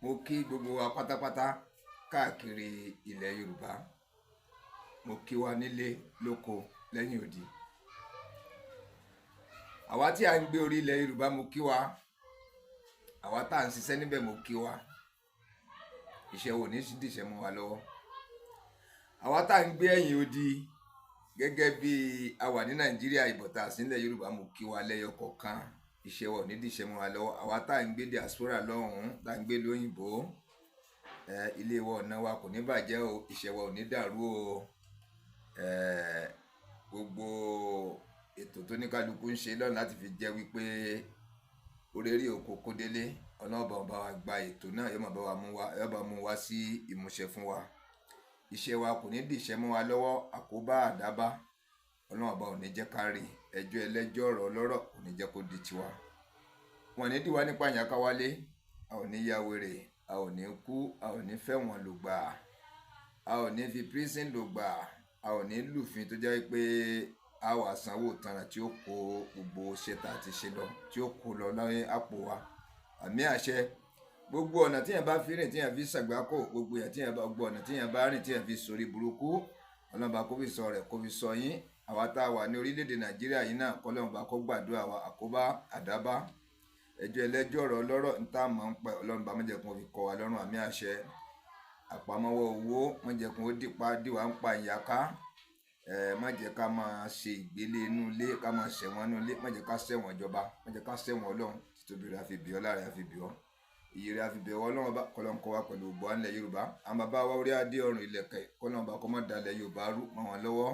Mo kí gbogbo wa pátápátá káàkiri ilẹ̀ Yorùbá. Mo kí wa nílé lóko lẹ́yìn odi. Àwa tí a ń gbé orí ilẹ̀ Yorùbá mo kí wa. Àwa tá à ń ṣiṣẹ́ níbẹ̀ mo kí wa. Iṣẹ́ wo ní dìṣẹ́ mọ́ wa lọ́wọ́. Àwa tá à ń gbé ẹ̀yìn odi gẹ́gẹ́ bí a wà ní Nàìjíríà ìbọ̀tà sílẹ̀ Yorùbá mo kí wa lẹ́yọ kọ̀ọ̀kan. Iṣẹ́ wa ò ní dìṣẹ́ mọ́ wa lọ́wọ́. Àwa tá à ń gbé diaspora lọ́hùn-ún tá à ń gbé lóyìnbó ilé wa ọ̀nà wa kò ní bàjẹ́ o, iṣẹ́ wa ò ní dàrú o. Gbogbo ètò tó ní kálukú ń ṣe lọ́nà láti fi jẹ́ wípé oríire oko kó délé ọlọ́ọ̀bà bá wa gba ètò náà yóò bá mú wá sí ìmúṣẹ fún wa. Iṣẹ́ wa kò ní dìṣẹ́ mọ́ wa lọ́wọ́, àkóbá àdábá ọlọ́ọ̀bà ò ní jẹ́ ká rí, ẹjọ́ ẹlẹ́jọ́ ọ̀rọ̀ ọlọ́rọ̀ kò ní jẹ́ kó di tiwa. Wọ́n ní dìwá nípa ìyàká wálé, a ò ní ya wèrè, a ò ní kú, a ò ní fẹ̀wọ̀n lògbà, a ò ní fi prison lògbà, a ò ní lùfin tó jẹ́ pé a wà sanwó tanràn tí ó kó gbogbo ṣẹta àti ṣe lọ tí ó kó lọ lọ́yìn àpò wa. Àmì àṣẹ. Gbogbo ọ̀nà tí yẹn bá fi rìn tí yẹn fi ṣàgbákò, gbogbo ọ̀nà tí yẹn bá rìn tí yẹn fi sórí burúkú, ọlọ́ba kó fi sọ rẹ̀ kó fi sọ yín. Àwa tá a wà ní orílẹ̀-èdè Nàìjíríà yìí náà kọ́lọ́ba kó gbàdúrà wa, àkóbá àdábá ẹjọ́ ẹlẹ́jọ́ ọ̀rọ̀ ọlọ́rọ̀ ń tà mọ́ ń pẹ́ ọlọ́ba mọ́jẹ̀kùn fi kọ́ wa lọ́rùn. Àmì àṣẹ. Àpamọ́wọ́ owó mọ́jẹ̀kùn ó dìwà ń pa ìyàká. Má jẹ́ ká máa ṣe ìgbélé inú ilé, ká máa ṣẹ̀wọ̀n inú ilé, má jẹ́ ká ṣẹ̀wọ̀n ìjọba, má jẹ́ ká ṣẹ̀wọ̀n ọlọ́run. Títóbi rẹ̀ àfi bíọ́, láàrẹ̀ àfi bíọ́, iyì rẹ̀ àfi bíọ́ ọlọ́run ọba kọ́lọ́n kọ́ wa pẹ̀lú gbọ́ ilẹ̀ Yorùbá. Àwọn bàbá wa orí adé ọrùn ìlẹ̀kẹ̀ kọ́lọ́n ọba kọ́ mọ́ dalẹ̀ Yorùbá rú mọ́ wọn lọ́wọ́,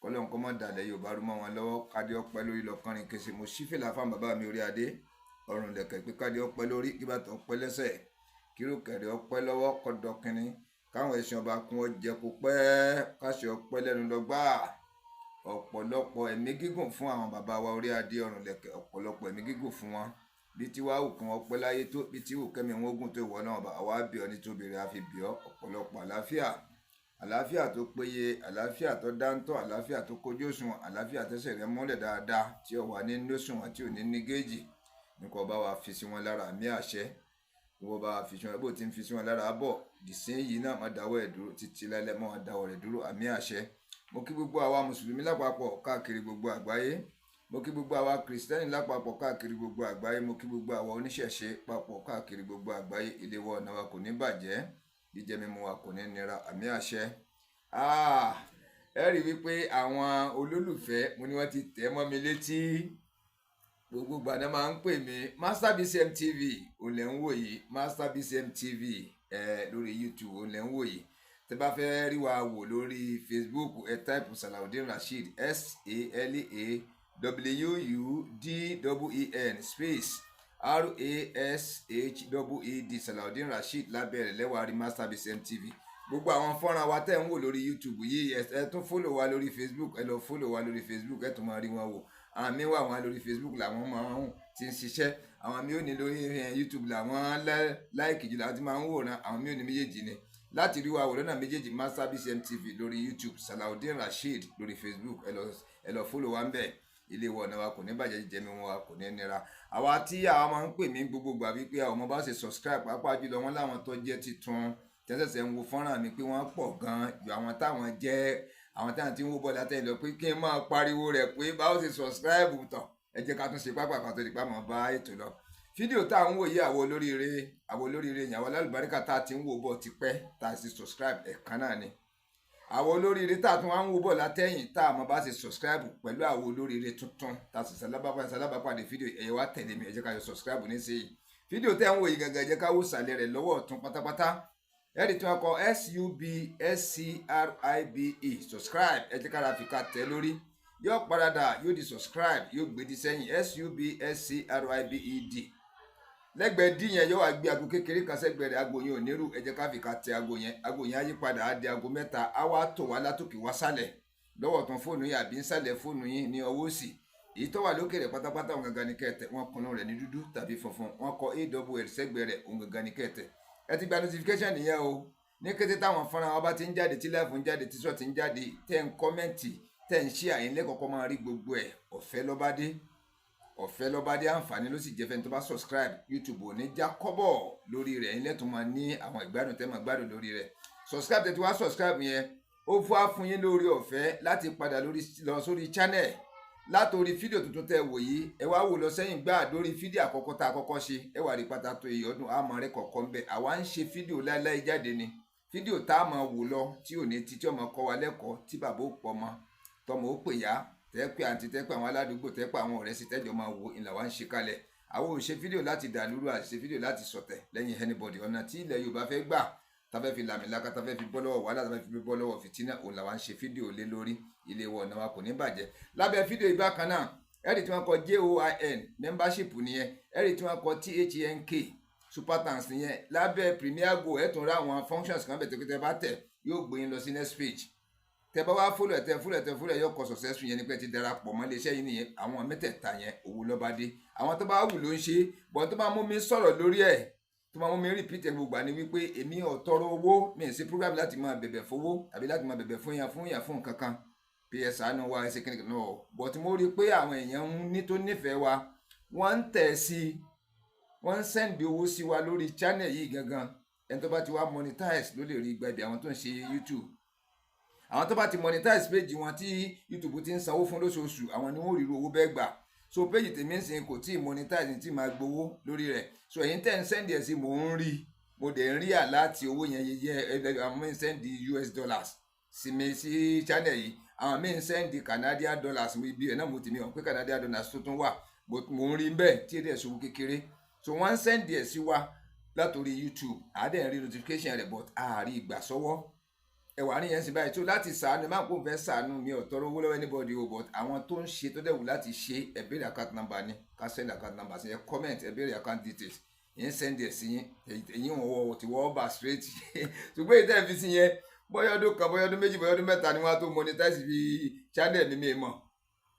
kọ́lọ́n kọ́ mọ́ dalẹ̀ Yorùbá rú mọ́ wọn lọ́wọ́. Kádé ọpẹ́ lórí lọ́kànrin kése. Mo ṣí fìlà fún bàbá mi orí adé ọrùn ìlẹ̀kẹ̀ pé kádé ọpẹ́ lórí, kí bàtà ọpẹ́ lẹ́sẹ̀, kírùkẹ̀rẹ̀ ọpẹ́ lọ́wọ́, kọ́dọ̀kínní, káwọn ẹ̀sìn ọba kún ọ jẹ kó pẹ́, káṣẹ ọpẹ́ lẹ́nu lọ́gbà. Ọ̀pọ̀lọpọ̀ ẹ̀mí gígùn fún àwọn bàbá wa orí adé ọrùn ìlẹ̀kẹ̀, ọ̀pọ̀lọpọ̀ ẹ̀mí gígùn fún wọn. Bí tí wàá òkun ọpẹ́ láyé tó, bí tí òkẹ́mi wọn ogun tó ìwọ náà àwa bí ọ ní tóbi rẹ̀ àfi bí ọ. Ọ̀pọ̀lọpọ̀ àlàáfíà tó péye, àlàáfíà tó dáńtọ́, àlàáfíà tó kojú òṣùwọ̀n, àlàáfíà tẹ́sẹ̀ rẹ̀ mọ́lẹ̀ dáadáa tí ó wà ní òṣùwọ̀n tí ò ní ní géèjì ní kò bá wa fi sí wọn lára. Àmì àṣẹ. Gbogbo bá wa fi sí wọn bó ti ń fi sí wọn lára bọ̀ dìsín yìí náà má dáwọ́ ẹ̀ dúró títí lálẹ́ mọ́ wọn dáwọ́ rẹ̀ dúró. Àmì àṣẹ. Mo kí gbogbo àwa mùsùlùmí lápapọ̀ káàkiri gbogbo àgbáyé. Mo kí gbogbo àwa kìrìsìtẹ́nì lápapọ̀ káàkiri gbogbo àgbáyé. Mo kí gbogbo àwa oníṣẹ̀ṣe papọ̀ káàkiri gbogbo àgbáyé. Ilé wa ọ̀nà wa kò ní bàjẹ́, jíjẹ mímu wa kò ní nira. Àmì àṣẹ. Ẹ rí wípé àwọn olólùfẹ́ mo ní wọ́n ti tẹ̀ mọ́ mi létí. Gbogbo gbàdá máa ń pè mí Master BCM TV olè ń wò yìí, Master BCM TV lórí YouTube olè ń wò yìí. Tẹ́ bá fẹ́ rí wa wò lórí Facebook ẹ type Salaudeen Rasheed SALAWUDWEN space RASHEED Salaudeen Rasheed lábẹ́rẹ̀ lẹ́wà rí Master BCM TV. Gbogbo àwọn fọ́nrán wa tẹ́ ń wò lórí YouTube yìí ẹ tún fọ́lò wa lórí Facebook, ẹ lọ fọ́lò wa lórí Facebook ẹ tún máa rí wọn wò. Àwọn mi wà wọn lórí Facebook làwọn máa ń ti ń ṣiṣẹ́, àwọn mi ò ní lórí YouTube làwọn láìkì jù láti máa ń wòran, àwọn mi ò ní méjèèjì ni. Láti rí wa wò lọ́nà méjèèjì Master BCM TV lórí YouTube, Salaudeen Rasheed lórí Facebook, ẹ lọ fọ́lò wa ń bẹ̀. Ilé wa ọ̀nà wa kò ní bàjẹ́, jíjẹ mímu wa kò ní nira. Àwa tí àwa máa ń pè mí gbogbo gbà wípé àwọn ọmọ bá ṣe subscribe pàápàá jùlọ wọn láwọn tó jẹ́ titun tẹ́sẹ̀sẹ̀ ń wo fọ́nrán mi pé wọ́n pọ̀ gan-an ju àwọn táwọn tí ń wó bọ́ọ̀lù látẹ̀lẹ́ lọ pé kí n máa pariwo rẹ̀ pé báwo ṣe subscribe tán ẹ jẹ́ ká tún ṣe pápá kan tó di pa mọ́ bá ètò lọ. Fídíò tá à ń wò yí àwọn olóríire ìyàwó alálùbáríkà tá a ti ń wò bọ̀ tipẹ́ tá a sì subscribe ẹ̀kan náà ni. Àwọn olóríire tá a tún wá ń wò bọ̀ látẹ̀yìn tá a mọ̀ bá ṣe subscribe pẹ̀lú àwọn olóríire tuntun tá a sì sálábàpàdé fídíò ẹ̀yẹ wá tẹ̀lé mi ẹ jẹ́ ká yọ subscribe nísìnyí. Fídíò tẹ́ ń wò yìí gangan ẹ jẹ́ ká wò sàlẹ̀ rẹ̀ lọ́wọ́ ọ̀tún pátápátá. Ẹ̀rí tí wọ́n kọ SUBSCRIBE subscribe ẹ jẹ́ kára fi ká tẹ̀ lórí yóò paradà yóò di subscribe yóò gbé di sẹ́yìn SUBSCRIBED lẹ́gbẹ̀ẹ́ dí yẹn yóò wá gbé aago kékeré kan sẹ́gbẹ̀ẹ́ rẹ̀ aago yẹn ò nírú ẹ jẹ́ ká fi ká tẹ̀ aago yẹn á yí padà á di aago mẹ́ta á wá tò wá látòkè wá sálẹ̀ lọ́wọ́ tán fóònù yín àbí nsàlẹ̀ fóònù yín ní ọwọ́ òsì. Èyí tó wà lókè rẹ̀ pátápátá òun gangan ní kẹ́tẹ̀ wọ́n kùnú rẹ̀ ní dúdú tàbí funfun wọ́n kọ AWL sẹ́gbẹ̀ẹ́ rẹ̀ òun gangan ní kẹ́tẹ̀. Ẹ ti gba notification nìyẹn o. Ní kété táwọn fọ́nrán wa bá ti ń jáde tí live ń jáde tí short ń jáde tẹ́ ń kọ́mẹ́ǹtì tẹ́ ń share àyín lẹ́kọ̀ọ́kọ́ máa rí gbogbo ẹ̀ ọ̀fẹ́ lọ́bádé. ọ̀fẹ́ lọ́bádé àǹfààní ló sì jẹ́ fẹ́ni tó bá subscribe. YouTube ò ní já kọ́bọ̀ lórí rẹ̀, ilé tó máa ní àwọn ìgbádùn tẹ́ máa gbádùn lórí rẹ̀. Subscribe tẹ́ ti wá subscribe yẹn ó fún yín lórí ọ̀fẹ́ láti padà lọ sórí channel látòrí fídíò tuntun tẹ́ wò yìí. Ẹ wá wò lọ sẹ́yìn gbà lórí fídíò àkọ́kọ́ tá a kọ́kọ́ ṣe, ẹ wá rí pàtàkì èyí ọdún àmọ́ rẹ̀ kọ̀ọ̀kan ń bẹ. Àwa ń ṣe fídíò láíláí jáde ni, fídíò tá a máa wò lọ tí ò ní tí ọmọ kọ́ wa lẹ́kọ̀ọ́, tí bàbá ó pọ̀ mọ́, tọmọ ó pè yá, tẹ́pẹ́ àǹtí, tẹ́pẹ́ àwọn aládùúgbò, tẹ́pẹ́ àwọn ọ̀rẹ́ sí tẹ́jọ́ máa wo ìlà wa ń ṣe kalẹ̀. Àwọn ò ṣe fídíò láti dàlúrú, àti ṣe fídíò láti sọ̀tẹ̀ lẹ́yìn anybody. Ọ̀nà tí ilẹ̀ Yorùbá fẹ́ gbà tá fẹ́ fi làmìlaka, tá fẹ́ fi bọ́ lọ́wọ́ wàhálà, tá fẹ́ fi bọ́ lọ́wọ́ fìtínà, òun làwa ń ṣe fídíò lé lórí. Ilé wa ọ̀nà wa kò ní bàjẹ́. Lábẹ́ fídíò ìbá kan náà ẹ̀rí tí wọ́n kọ JOIN membership nìyẹn, ẹ̀rí tí wọ́n kọ THNK super thanks nìyẹn. Lábẹ́ Premier Go ẹ̀ tún rá àwọn functions kan bẹ̀ tẹ́kẹ́tẹ́ bá tẹ̀ yóò gbé yín lọ sí next page. Tẹ́ bá wá fúlẹ̀ yóò kọ successful yẹn ní pé ti darapọ̀ mọ́ iléeṣẹ́ yìí nìyẹn. Àwọn mẹ́tẹ̀ẹ̀ta yẹn owó lọ́bádé. Àwọn tó bá wù ló ń ṣe, bọ́n tó bá mú mi sọ̀rọ̀ lórí ẹ̀, tó máa mú mi repeat gbogbo àní wípé èmi ò tọrọ owó, mi ì sí program láti máa bẹ̀bẹ̀ fowó àbí láti máa bẹ̀bẹ̀ fún yàn fún nǹkan kan. PS àánú wa ẹsẹ̀ kìnìkan náà, but mo rí i pé àwọn èèyàn ní tó nífẹ̀ẹ́ wa, wọ́n ń tẹ̀ sí i, wọ́n ń sẹ́ǹdì owó sí wa lórí channel yìí gangan. Ẹni tó bá ti wá monetize ló lè rí igba ibi àwọn tó ń ṣe YouTube. Àwọn tó bá ti monetize page wọn tí YouTube ti ń sanwó fún lóṣooṣù, àwọn ni wọ́n rí owó bẹ́ẹ̀ gbà. So page tèmi ń sìn kò tí ì monetize ní tí máa gbowó lórí rẹ̀. So ẹ̀yin tẹ́ ń sẹ́ǹdì ẹ̀ sí mò ń rí, mo dẹ̀ ń rí àláti owó yẹn yẹ àwọn mi ń sẹ́ǹdì US dollars sí mi sí channel yìí. Àwọn míì ń sẹ́ndì Canadian dollars ibi ẹ̀ náà mo ti mi hàn pé Canadian dollars tó tún wà, mo ń rí bẹ́ẹ̀ tí èdè ẹ̀sùn kékeré. So wọ́n ń sẹ́ndì ẹ̀ sí wa látòrí YouTube, àádẹ́ ń rí notification rẹ̀, but àárí ìgbà sọ́wọ́. Ẹ̀wà ní yẹn sì báyìí tó láti sàánú, máa kó fẹ́ sàánú mi ò tọrọ owó lọ́wọ́ anybody o, but àwọn tó ń ṣe tó dẹ̀wù láti ṣe ẹ béèrè account number ni, ká send account number sí ẹ comment ẹ béèrè account details, yẹn send ẹ̀ sí yín, èyí wọ́n ti wọ́ bá straight. Ṣùgbọ́n ìtẹ́ fi sí yẹn bóyá ọdún kan, bóyá ọdún méjì, bóyá ọdún mẹ́ta ni wọ́n á tó monetize bí channel mi mọ̀.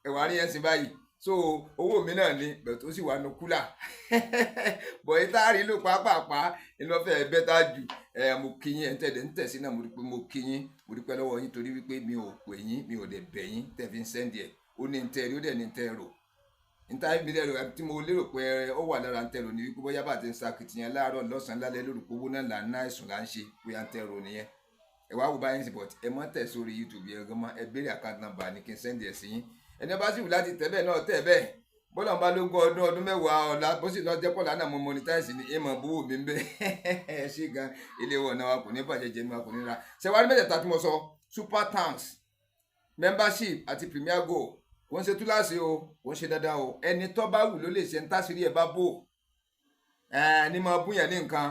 Ẹ̀wà ní yẹn sì báyìí. So owó mi náà ni bẹ̀rẹ̀ tó sì wà nù kúlà. Bọ̀ yìí tá a rí lò pàápàá ìlọ́fẹ̀ bẹ́tà jù. Mo kí yín ẹ̀ ń tẹ̀lé ń tẹ̀sí náà, mo rí pé mo kí yín, mo rí pé lọ́wọ́ yín torí wípé mi ò pè yín, mi ò dẹ̀ bẹ̀ yín tẹ̀ fi ń sẹ́ndì ẹ̀. Ó ní ń tẹ́ rí, ó dẹ̀ ní ń tẹ́ rò. Níta ibi lẹ́rọ tí mo lérò pé ó wà lára ń tẹ́ rò ní wípé bóyá bá ti ń sakitiyan láàárọ̀ lọ́sàn-án lálẹ́ lórúkọ owó náà là ń ná àìsùn là ń ṣe, bóyá ń tẹ́ rò nìyẹn. Ẹ wá wò báyìí sí, but ẹ mọ́ tẹ̀ sórí YouTube yẹn gan mọ́, ẹ béèrè account number ní kí n sẹ́ndì ẹ̀ sí yín. Ẹni bá sì wù láti tẹ̀ bẹ́ẹ̀ náà tẹ̀ bẹ́ẹ̀. Bọ́lá ń bá lógún ọdún mẹ́wàá ọ̀la bó sì lọ jẹ́ pọ̀lá náà mo monetize ní ìmọ̀ bówó mi ń bẹ́. Ẹ ṣé gan, ilé wọn náà wa kò ní bàjẹ́, jẹ́ mi wa kò ní ra. Ṣẹ̀wárí mẹ́tẹ̀ẹ̀ta tí mo sọ, super thanks, membership àti Premier Go, kò ń ṣe túláàsì o, kò ń ṣe dáadáa o. Ẹni tó bá wù ló lè ṣe ń tásírí ẹ̀ bá bò. Ní máa búyàn ní nǹkan,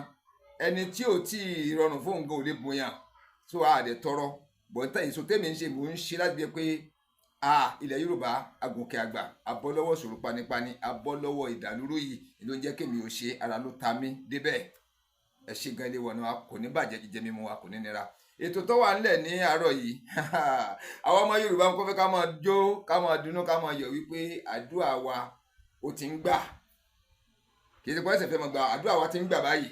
ẹni tí ò tí ì rọrùn fóun gan ò lè búyàn. So àdè tọrọ, bọ̀ǹtà èso tèmi ń ṣe mò ń ṣe láti bí pé ilẹ̀ Yorùbá agùnkè àgbà, abọ́ lọ́wọ́ ṣòro panipani, abọ́ lọ́wọ́ ìdàlúrú yìí ló ń jẹ́ kémi ò ṣe, ara ló ta mí débẹ̀. Ẹ ṣé gan, ilé wọn náà kò ní bàjẹ́, jíjẹ mímu wa kò ní nira. Ètò tó wà nílẹ̀ ní àárọ̀ yìí, àwọn ọmọ Yorùbá ń kọ́ fẹ́ ká máa jó, ká máa dunnú, ká máa yọ̀ wípé àdúrà wa ó ti ń gbà. Kì í ṣe pé ẹsẹ̀ fẹ́ máa gbà, àdúrà wa ti ń gbà báyìí.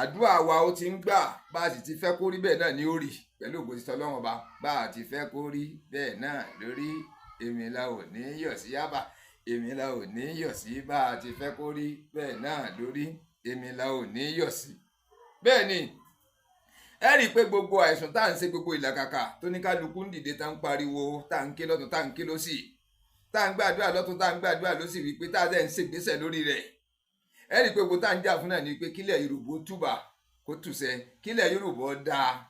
Àdúrà wa ó ti ń gbà, bá a sì ti fẹ́ kó rí bẹ́ẹ̀ náà ni ó rí, pẹ̀lú ògo ti Ọlọ́run Ọba. Bá a ti fẹ́ kó rí bẹ́ẹ̀ náà lórí, èmi la ò ní yọ̀ sí yábà, èmi la ò ní yọ̀ sí. Bá a ti fẹ́ kó rí bẹ́ẹ̀ náà lórí, èmi la ò ní yọ̀ sí. Bẹ́ẹ̀ ni ẹ rí i pé gbogbo àìsàn tá à ń ṣe, gbogbo ìlàkàkà tó ní kálukú ń dìde, tá ń pariwo, tá ń ké lọ́tún, tá ń ké lósì, tá ń gbàdúrà lọ́tún, tá ń gbàdúrà lósì, wípé tá a dẹ̀ ń ṣègbésẹ̀ lórí rẹ̀. Ẹ rí i pé gbogbo tá ń jà fún náà ni pé kílẹ̀ Yorùbá túbà kó tùsẹ̀, kílẹ̀ Yorùbá dáa.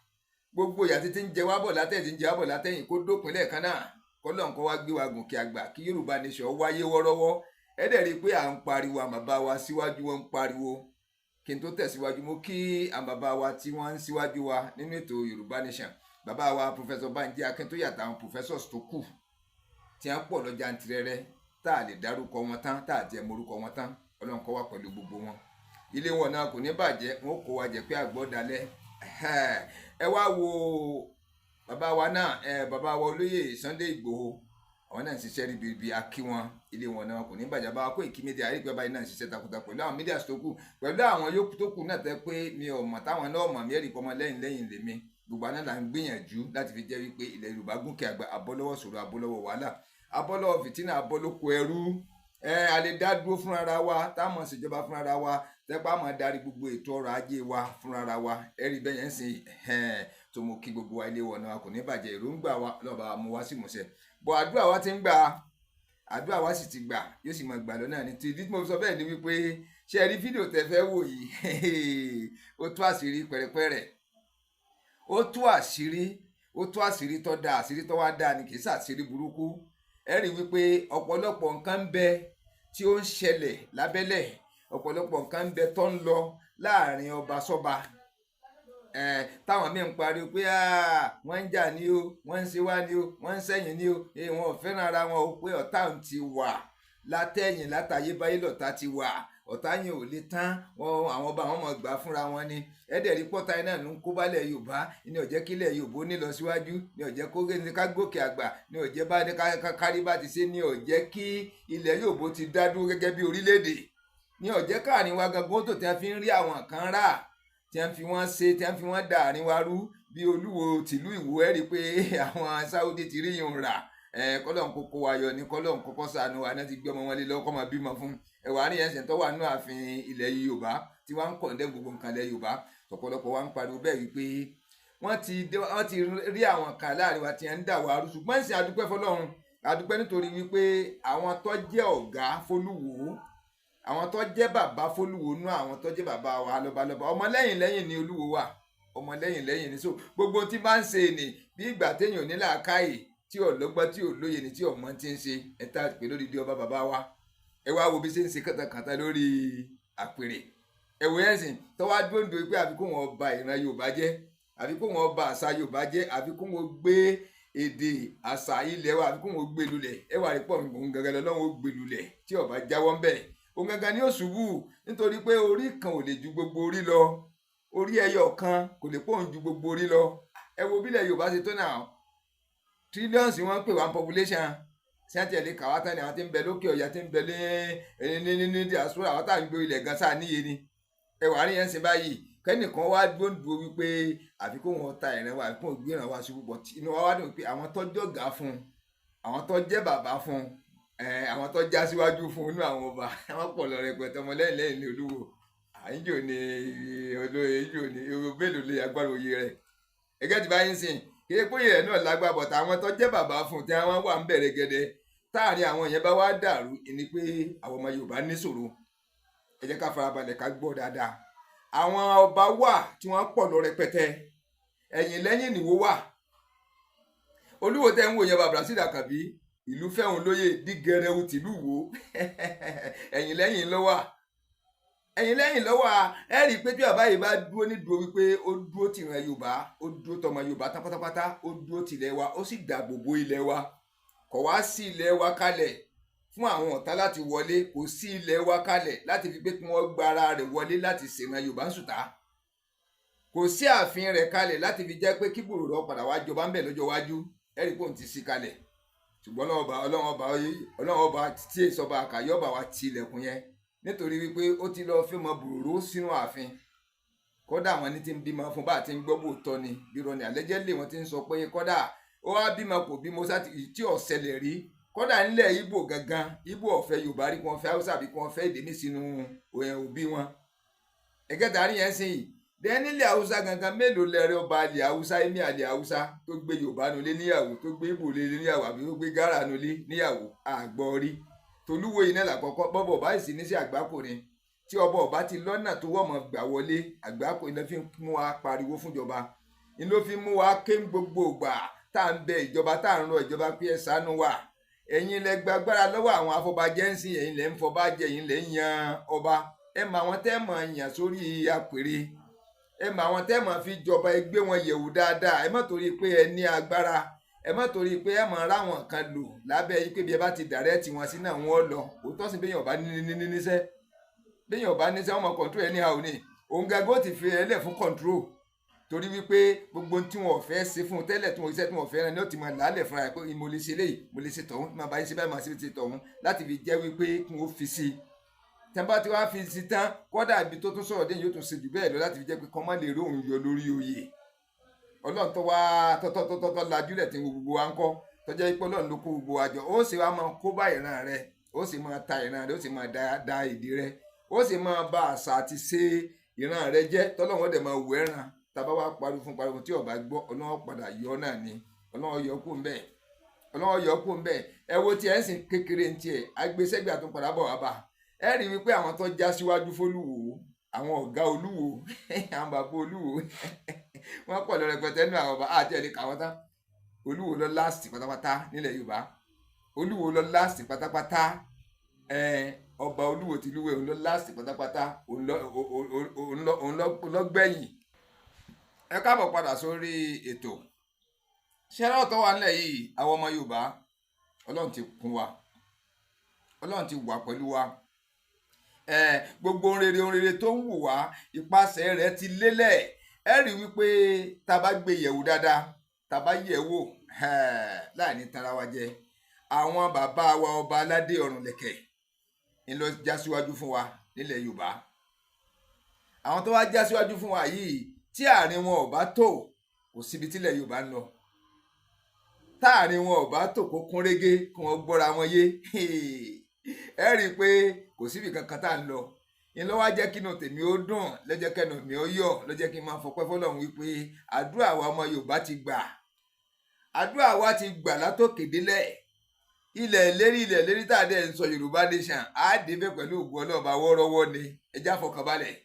Gbogbo ìyà títí ń jẹ wá bọ̀ látẹ̀yìn, tí ń jẹ wá bọ̀ látẹ̀yìn, kó dópin lẹ́ẹ̀kan náà. Kọ́lọ́run kó wá gbé wa gòkè àgbà, kí Yorùbá nation wáyé wọ́rọ́wọ́. Ẹ dẹ̀ rí i pé à ń pariwo, àwọn bàbá wa síwájú wọn ń pariwo. Kí n tó tẹ̀síwájú, mo kí àwọn bàbá wa tí wọ́n ń síwájú wa nínú ètò Yorùbá nation. Bàbá wa Professor Banji Akíntóyè àtàwọn professors tó kù tí wọ́n pọ̀ lọ jàǹtìrẹrẹ, tá a lè dárúkọ wọn tán, tá a jẹ́ morúkọ wọn tán. Ọlọ́run kó wà pẹ̀lú gbogbo wọn. Ilé wọn náà kò ní bàjẹ́, wọn ó kó wa jẹ pé àgbọ̀dálẹ̀. Ẹ wá wo bàbá wa náà, bàbá wa olóyè Sunday Igboho, àwọn náà ń ṣiṣẹ́ ríbi akí wọn. Ilé wọn náà kò ní bàjẹ́. Bá wa Koiki Media àrígbẹ́ báyìí náà ń ṣiṣẹ́ takuntakun pẹ̀lú àwọn mídíà tó kù, pẹ̀lú àwọn yòókù tó kù náà tẹ́ pé mi ò mọ̀, táwọn náà mọ̀ mí, ẹ̀rí pọ́mọ lẹ́yìn lèmi. Gbogbo àná là ń gbìyànjú láti fi jẹ́ wípé ilẹ̀ Yorùbá gúnkè àgbà, abọ́lọ́wọ́ ṣòro, abọ́lọ́wọ́ wàhálà, abọ́lọ́wọ́ fìtínà, abọ́lọ́kọ ẹrú. a lè dá dúró fúnra wa táwọn ṣèjọba fúnra wa tẹ́pá máa darí gbogbo ètò ọrọ̀ ajé wa fúnra wa ẹ̀rí bẹ́ẹ̀ yẹn sìn tó mú kí gbogbo wa ilé wọ̀nà wa kò ní bàjẹ́ èròǹgbà wa lọ́ba mú wá sí ìmúṣẹ bọ́ àdúrà wa ti ń gbà àdúrà wa sì ti gbà yóò sì máa gbà lọ́nà ní tí ìdí tí mo sọ bẹ́ẹ̀ ni wípé ṣé ẹ rí fídíò tẹ́ fẹ́ wò yìí ó tú àṣírí pẹ̀rẹ̀pẹ̀rẹ̀ ó tú àṣírí tó dáa àṣírí tó wá dáa ni kì í ṣàṣírí burúkú ẹ rí wípé ọ̀pọ̀lọpọ̀ nǹkan ń bẹ tí ó ń ṣẹlẹ̀ lábẹ́lẹ̀ ọ̀pọ̀lọpọ̀ nǹkan ń bẹ tó ń lọ láàrin ọba sọ́ba táwọn míì ń pariwo pé wọ́n ń jà ní o wọ́n ń ṣe wá ní o wọ́n ń sẹ́yìn ní o wọn ò fẹ́ràn ara wọn o pé ọ̀tá ń ti wà látẹ̀yìn látayébáyé lọ̀tá ti wà ọ̀tá yẹn ò lè tán àwọn ọba àwọn ọmọ gbà fúnra wọn ni ẹ̀ẹ́dẹ̀rí pọ́tà iná ló ń kó bálẹ̀ Yorùbá ní ó jẹ́ kílẹ̀ Yorùbá ní lọ síwájú ní ó jẹ́ kó ká gòkè àgbà ní ó jẹ́ bá ní kárí bá ti ṣe ní ó jẹ́ kí ilẹ̀ Yorùbá ti dá dúró gẹ́gẹ́ bí orílẹ̀-èdè ní ó jẹ́ káàrin wa gangan tó tẹ́ fi ń rí àwọn kan rà tí wọ́n fi wọ́n ṣe tí wọ́n fi wọ́n dà àárín wa rú bí Olúwo tìlú Ìwó ẹ̀ rí pé àwọn Sáúdí ti rí yòó rà kọ́lọ́n kókó wa yọ ní kọ́lọ́n kọ́kọ́ ṣàánú wa náà ti gbé ọmọ wọn lé lọ́kọ́ máa bímọ fún ẹ̀wà ní ẹ̀sìn tó wà nínú ààfin ilẹ̀ Yorùbá tí wọ́n ń kọ̀ǹdẹ́ gbogbo nǹkan ilẹ̀ Yorùbá ọ̀pọ̀lọpọ̀ wa ń pariwo bẹ́ẹ̀ wípé wọ́n ti rí àwọn kan láàrin wa tí wọ́n ń dà wá rú ṣùgbọ́n ìsìn adúpẹ́ fọlọ́run adúpẹ́ nítorí wípé àwọn tó jẹ́ ọ̀gá fólúwo àwọn tó jẹ́ bàbá fólúwo nú àwọn tó jẹ́ bàbá wa lọ́balọ́ba ọmọlẹ́yìn ni Olúwo wà ọmọlẹ́yìn ni so gbogbo tí bá ń ṣe ni bí ìgbà téèyàn ní làákàyè tí ò lọ́gbọ́n tí ò lóye ni tí ọmọ ti ń ṣe ẹ̀ta pé lórí di ọba bàbá wa ẹ wá wo bí ṣe ń ṣe kàtàkàtà lórí àpèrè ẹ̀wò ẹ̀sìn tó wá dóńdó pé àfi kó wọn ba ìran Yorùbá jẹ́ àfi kó wọn ba àṣà Yorùbá jẹ́ àfi kó wọn gbé èdè àṣà ilẹ̀ wa àfi kó wọn gbé lulẹ̀ ẹ wà rí pọ̀ òun gangan lọ́wọ́ ó gbé lulẹ̀ tí ọba jáwọ́ ń bẹ̀ òun gangan ni ó ṣubú nítorí pé orí kan ò lè ju gbogbo orí lọ orí ẹyọ kan kò lè pọ̀ ju gbogbo orí lọ ẹ wo bílẹ̀ Yorùbá ṣe tó náà trillions wọ́n pè wá population sẹ́ńtì ẹ̀lẹ́ kàwátá ni àwọn tí ń bẹ lókè ọ̀yà tí ń bẹ ní diaspora àwọn tá à ń gbé ilẹ̀ gan sáà níye ni ẹwà rí yẹn ṣe báyìí kẹ́nìkan wá dúró wípé àfikún wọn ta ìrìn wa àfikún ògbé ìrìn wa ṣubú bọ̀ inú wa wá dùn pé àwọn tó jọ̀gá fún àwọn tó jẹ́ bàbá fún àwọn tó já síwájú fún inú àwọn ọba wọn pọ̀ lọ rẹpẹtẹ ọmọ lẹ́yìn ní Olúwo àyíjò ní olóye ìjò ní bẹ́ẹ̀lú lè agbára òye rẹ̀ ẹgẹ́ ti báyìí sìn kéde pé ìrẹ̀ náà lágbá bọ̀tà àwọn tó jẹ́ bàbá fún tí wọ́n wà ń bẹ̀rẹ̀ gẹ́dẹ́ táàrin àwọn yẹn bá wá dàrú ni pé àwọn ọmọ Yorùbá níṣòro ẹ jẹ́ ká farabalẹ̀ ká gbọ́ dáadáa àwọn ọba wà tí wọ́n pọ̀ lọ rẹpẹtẹ ẹ̀yìn lẹ́yìn nìwó wà Olúwo tẹ́ ń wò yẹn bàbá Rasheed Àkànbí ìlú fẹ́hùn lóye dígẹrẹwu tìlú Ìwó ẹ̀yìn lẹ́yìn lọ́wọ́ ẹ̀yìn lẹ́yìn lọ́wọ́ ẹ rí i pé tí bàbá yìí bá dúró nídúró wípé ó dúró tìran Yorùbá ó dúró tọmọ Yorùbá tán pátápátá ó dúró tìlẹ̀ wa ó sì dáàbò bo ilẹ̀ wa kò wá sí ilẹ̀ wa kalẹ̀ fún àwọn ọ̀tá láti wọlé kò sí ilẹ̀ wa kalẹ̀ láti fi pé kí wọ́n gba ara rẹ̀ wọlé láti ṣèràn Yorùbá ń sùtá kò sí ààfin rẹ̀ kalẹ̀ láti fi jẹ́ pé kí gbòòrò padà wá jọba ń bẹ̀ lọ́jọ́ iwájú ẹ rí i pé òun ti sí kalẹ̀ ṣùgbọ́n Ọlọ́run ọba tí èso ọba àkàyọ́bà wa ti ilẹ̀kùn yẹn nítorí wípé ó ti lọ fi mọ bùrùrù sínú ààfin kódà wọn ní ti ń bímọ fún bá àti ń gbọ́ bò tọ́ ni irọ́ ni àlẹ́jẹ́lẹ̀ wọn ti ń sọ pé kódà ó wá bímọ kò bímọ tí ò ṣẹlẹ̀ rí kódà nílẹ̀ Ìgbò gangan Ìgbò ọ̀fẹ́ Yorùbá rí kí wọ́n fẹ́ Haúsá bí kí wọ́n fẹ́ èdè ní sínú òbí wọn ẹ̀gẹ́ta rí yẹn sìn dẹ́ nílẹ̀ Haúsá gangan mélòó lẹ́rẹ́ ọba alẹ̀ Haúsá ẹ̀mí alẹ̀ Haúsá tó gbé Yorùbá nulẹ̀ níyàwó tó gbé Ìgbò lé níyàwó àbí tó gbé Gárà nulẹ̀ níyàwó àgbọ̀ rí Tolúwo iná làkọ́kọ́ bọ́bọ̀ ọba ìsìn ní sí àgbákò ni tí ọba ọba ti lọ́nà tó wọ́n mọ̀ gbà wọlé àgbákò iná fi mú wa pariwo fúnjọba iná fi mú wa ké gbogbo ìgbà tá à ń bẹ ìjọba tá à ń rọ ìjọba pé ẹ ṣàánú wa ẹ̀yin lẹ gbàgbára lọ́wọ́ àwọn afọbajẹ́ ń sìn ẹ̀yin lẹ ń fọbajẹ́ ẹ̀yin lẹ ń yan ọba ẹ mọ àwọn tẹ́ mọ̀ yàn sórí àpèrè ẹ mọ àwọn tẹ́ mọ̀ fi jọba ẹ gbé wọn yẹ̀wò dáadáa ẹ mọ̀ torí pé ẹ ní agbára ẹ má torí pé ẹ máa ráwọn kan lò lábẹ́ yìí pé bí ẹ bá ti dàrẹ́tì wọn sí náà wọ́n lọ òótọ́ sí béèyàn bá níṣẹ́ béèyàn bá níṣẹ́ wọn mọ kọ̀ǹtró ẹ ní àwọn ní òun gàgó ti fi ẹ lẹ̀ fún kọ̀ǹtró torí wípé gbogbo tí wọn ò fẹ́ ṣe fún tẹ́lẹ̀ tí wọn iṣẹ́ tí wọn ò fẹ́ rẹ ní ó ti máa làálẹ̀ fúnra ẹ pé mo lè ṣe léyìí mo lè ṣe tọ̀hún máa bá yín ṣe báyìí máa ṣe tọ̀hún láti fi jẹ́ wípé kí wọ́n fi sí i tẹ́nbà tí wọ́n á fi sí tán kọ́dà ibi tó tún sọ̀rọ̀ dé yóò tún ṣe jù bẹ́ẹ̀ lọ láti fi jẹ́ pé kọ́ má lè rí òun yọ lórí oyè Ọlọ́run tó wá tọ́tọ́tọ́tọ́ lajú rẹ̀ tí gbogbo wa ń kọ́ tọ́jọ́ ipò Ọlọ́run ló kó gbogbo àjọ ó sì wá máa kó bá ìran rẹ̀ ó sì máa ta ìran rẹ, ó sì máa da ìdí rẹ, ó sì máa ba àṣà àti ṣe ìran rẹ jẹ́ tọ́lọ́run dẹ̀ máa wù ẹ̀ràn tábà wá pariwo tí ọba gbọ́ ọlọ́run padà yọ náà ni ọlọ́run yọ kó ń bẹ̀ ọlọ́run yọ kó ń bẹ̀ ẹ wo tí ẹ ń sìn kékeré ń tiẹ̀ agbésẹ́gbẹ̀ àtúnpadà bọ̀ wá bá ẹ rí wípé àwọn tó já síwájú fólúwo àwọn ọ̀gá olúwo àwọn bàbá olúwo wọ́n pọ̀ lọ rẹpẹtẹ nínú àwọn ọba àti ẹ̀rí kàwọn tán olúwo lọ láàsì pátápátá nílẹ̀ yorùbá olúwo lọ láàsì pátápátá ọba olúwo ti lúwẹ̀ òun lọ láàsì pátápátá òun lọ gbẹ̀yìn. Ẹ káàbọ̀ padà sórí ètò ṣẹ́rọ̀ tó wà nílẹ̀ yìí àwọn ọmọ yorùbá ọlọ́run ti kún wa ọlọ́run ti wà pẹ̀lú wa gbogbo ohun rere tó ń wù wá ipasẹ̀ rẹ̀ ti lélẹ̀ ẹ rí wípé tá a bá gbé yẹ̀wò dáadáa tá a bá yẹ̀ wò láì ní tara wa jẹ àwọn bàbá wa ọba aládé ọ̀run lẹ̀kẹ̀ ń lọ já síwájú fún wa nílẹ̀ yorùbá àwọn tó wá já síwájú fún wa yìí tí àárín wọn ò bá tò kò síbi tílẹ̀ yorùbá ń lọ táàrin wọn ò bá tò kó kún régé kí wọ́n gbọ́ra wọn yé ẹ rí i pé kò síbi kankan tá à ń lọ ìlọ wá jẹ́ kínú tèmi ó dùn lọ́jọ́ kẹnu mi ó yọ̀ lọ́jọ́ kí n máa fọpẹ́ fọlọ́run wípé àdúrà wa ọmọ yorùbá ti gbà àdúrà wa ti gbà látòkè délẹ̀ ilẹ̀ ìlérí tá a dẹ̀ ń sọ yorùbá nation á débẹ̀ pẹ̀lú ògùn ọlọ́ọ̀bá wọ́ọ́rọ́wọ́ ni ẹja fọkànbalẹ̀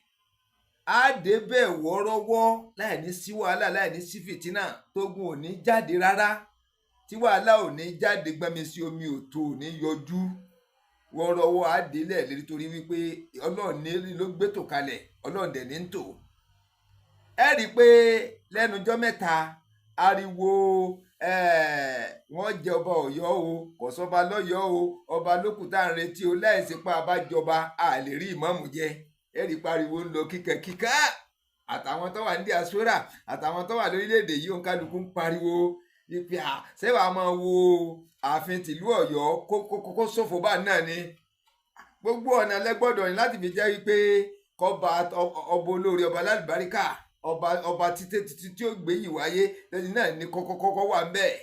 á débẹ̀ wọ́ọ́rọ́wọ́ láì ní sí wàhálà láì ní sí fìtínà tógun ò ní jáde rárá tí wàhálà ò ní jáde gbẹ́mi sí omi òtó ò ní yọjú wọ́ọ́rọ́wọ́ á délẹ̀ lérí torí wípé ọlọ́run ní ló gbétò kalẹ̀ ọlọ́run dẹ̀ ní ń tò ẹ rí i pé lẹ́nujọ́ mẹ́ta ariwo wọ́n jẹ ọba ọ̀yọ́ o kò sọ́ba lọ́yọ́ o ọba lókùtà ń retí o láìsí pa abájọba a lè rí ìmáàmù jẹ ẹ rí i pariwo ń lọ kíkẹ́ àtàwọn tó wà ní diaspora àtàwọn tó wà lórílẹ̀‐èdè yìí òǹkálukú ń pariwo ìpè ṣẹ́wàá máa wo ààfin tìlú ọ̀yọ́ kókó ṣòfò bá náà ni gbogbo ọ̀nà lẹ́gbọ́dọ̀ ni láti fi jẹ́ wípé kọba ọba olóore ọba lálùbáríkà ọba títí tí ó gbé yìí wáyé lẹ́yìn náà ní kọ́kọ́ wà ń bẹ́ẹ̀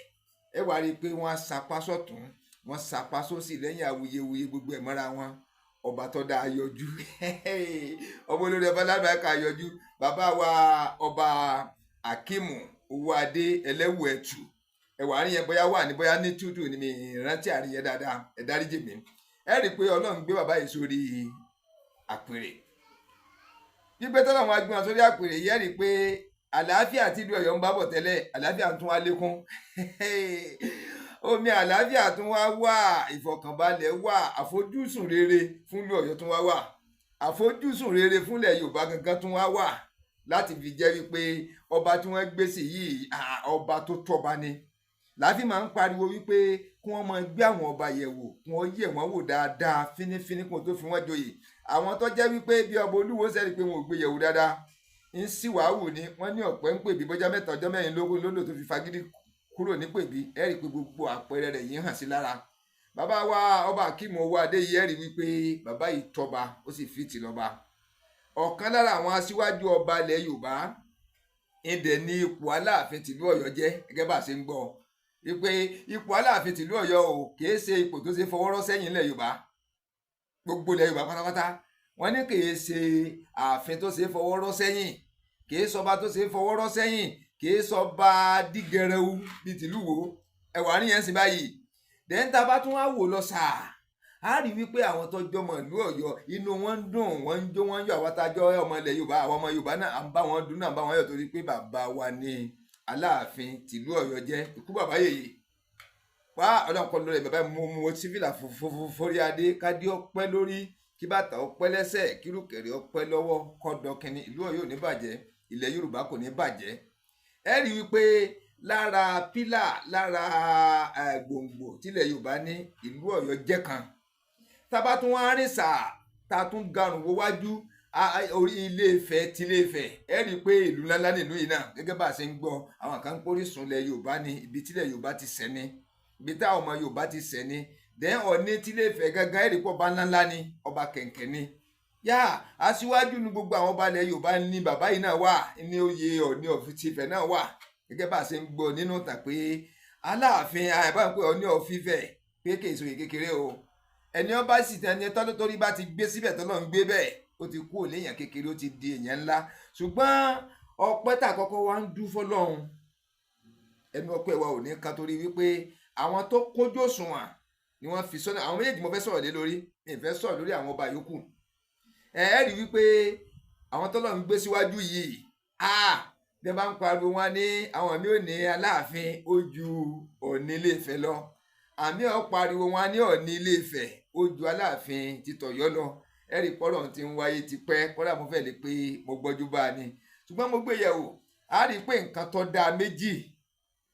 ẹ wá rí i pé wọ́n á sapá sọ́tún wọ́n sapá sósì lẹ́yìn awuyewuye gbogbo ẹ̀ mọ́ra wọn ọba tó dáa yọjú ọba olóore ọba lálùbáríkà yọjú bàbá wa ọba Akimu Owóadé Ẹlẹ́wù Ẹ̀tù ẹwà àríyẹn bóyá wà ní bóyá ní tútù ní mi ìrántí àríyẹn dáadáa ẹ dáríjì mi ẹ rí i pé ọlọ́run gbé bàbá yìí sórí àpèrè gbígbé tọ́lọ̀ wọn gbé wọn sórí àpèrè yẹ rí i pé àlàáfíà tí ìlú ọ̀yọ́ ń bá bọ̀ tẹ́lẹ̀ àlàáfíà tún wá lékún omi àlàáfíà tún wá wà ìfọ̀kànbalẹ̀ wà àfojúsùn rere fún ìlú ọ̀yọ́ tún wá wà àfojúsùn rere fúnlẹ̀ yorùbá gangan tún wá wà láti fi jẹ́ wípé ọba tí wọ́n gbé sí yìí ọba tó tọ́ba ni láfi máa ń pariwo wípé kí wọ́n máa gbé àwọn ọba yẹ̀ wò kí wọ́n yẹ̀ wọ́n wò dáadáa fínífíní kí wọ́n tó fi wọ́n joyè àwọn tó jẹ́ wípé bí ọba olúwo sẹ́ni pé wọn ò gbé yẹ̀ wò dáadáa ń sì wàhù ni wọ́n ní ọ̀pẹ́ ń pèbí bọ́jà mẹ́ta ọjọ́ mẹ́rin lógún lólò tó fi fagídí kúrò ní pèbí ẹ rí i pé gbogbo àpẹẹrẹ rẹ̀ yìí hàn sí lára bàbá wa ọba Akimu Owóadé yìí ẹ rí wípé bàbá yìí tọ́ba ó sì fi tì lọ́ba ọ̀kan lára àwọn aṣíwájú ọba ilẹ̀ yorùbá ìdẹ̀ ní ipò aláàfin tìlú ọ̀yọ́ jẹ́ gẹ́gẹ́ bá a ṣe ń gbọ́ wípé ipò aláàfin tìlú ọ̀yọ́ o kìí ṣe ipò tó ṣe fọwọ́rọ́ sẹ́yìn ilẹ̀ yorùbá gbogbo ilẹ̀ yorùbá pátápátá wọ́n ní kìí ṣe ààfin tó ṣe fọwọ́rọ́ sẹ́yìn kìí sọba tó ṣe fọwọ́rọ́ sẹ́yìn kìí sọba dígẹrẹwu bíi tìlú wo ẹ̀wà níyẹn sì báyìí dẹ́ńtà bá tún wá wò lọ sáà a rí wípé àwọn tó jọmọ ìlú Ọ̀yọ́ inú wọn ń dùn wọn ń jó wọn ń yọ̀ àwọn tájọ ọmọ ilẹ̀ yorùbá àwọn ọmọ yorùbá náà à ń bá wọn dùn náà à ń bá wọn yọ̀ torí pé bàbá wa ní aláàfin tìlú Ọ̀yọ́ jẹ́ ikú bàbá yèyè wá ọlọ́nkọ́ lórí bàbá mo sífìlà forí adé kádé ọpẹ́ lórí kí bàtà ọpẹ́ lẹ́sẹ̀ kírùkẹ̀rẹ̀ ọpẹ́ lọ́wọ́ kọ́dọ̀ kínní ìlú Ọ̀yọ́ ò ní bàjẹ́ ilẹ̀ yorùbá kò ní bàjẹ́ ẹ rí wípé lára pílà lára gbòǹgbò tílẹ̀ yorùbá ní ìlú Ọ̀yọ́ jẹ́ kan tábà tún wá rìn sáà tá a tún garùn wo wájú orí Ilé Ifẹ̀ ti Ilé Ifẹ̀ ẹ rí i pé ìlú ńláńlá nílùú yìí náà gẹ́gẹ́ bá a ṣe ń gbọ́ àwọn kan ń pórísun ilẹ̀ yorùbá ní ibi tílẹ̀ yorùbá ti sẹ̀ ni ibi táwọn ọmọ yorùbá ti sẹ̀ ni dẹ́n Ọ̀ọ̀ni ti Ilé Ifẹ̀ gángan ẹ rí i pé ọba ńláńlá ni ọba kẹ̀kẹ́ ni yá aṣíwájú ní gbogbo àwọn ọba ilẹ̀ yorùbá ní bàbá yìí náà wà ní oyè Ọ̀ọ̀ni of Ifẹ̀ náà wà gẹ́gẹ́ bá a ṣe ń gbọ́ nínú ìtàn pé aláàfin àìbá pé Ọ̀ọ̀ni of Ifẹ̀ pé kì í ṣe kékeré o ẹni ọba sì tẹni tọ́lọ́ torí bá ti gbé síbẹ̀ tọ́lọ́ ń gbé bẹ́ẹ̀ ó ti kú òléèyàn kékeré ó ti di èèyàn ńlá. ṣùgbọ́n ọpẹ́ tà kọ́kọ́ wá ń dú fọlọ́run ẹnu ọpẹ́ wa ò ní ká torí wípé àwọn tó kójú òṣùwọ̀n ni wọ́n fi sọ́nà. àwọn méjèèjì mo fẹ́ sọ̀rọ̀ lé lórí, mi ì fẹ́ sọ̀rọ̀ lórí àwọn ọba yòókù. ẹ rí wípé àwọn tọ́lọ́ ń gbé síwájú yìí bí wọ́n bá ń pariwo wọn ní àwọn mi ò ní Aláàfin ó ju Ọọ̀ni Ilé Ifẹ̀ lọ, àmì ọ̀ pariwo wọn ní Ọọ̀ni Ilé Ifẹ̀ ó ju Aláàfin ti t'Ọ̀yọ́ lọ. ẹ rí pọ́lọ̀ ti ń wáyé tipẹ́, kọ́dà mo fẹ́ lè pé mo gbọ́jú bá a ni. ṣùgbọ́n mo gbé yẹ̀wò a rí i pé nǹkan tó dáa méjì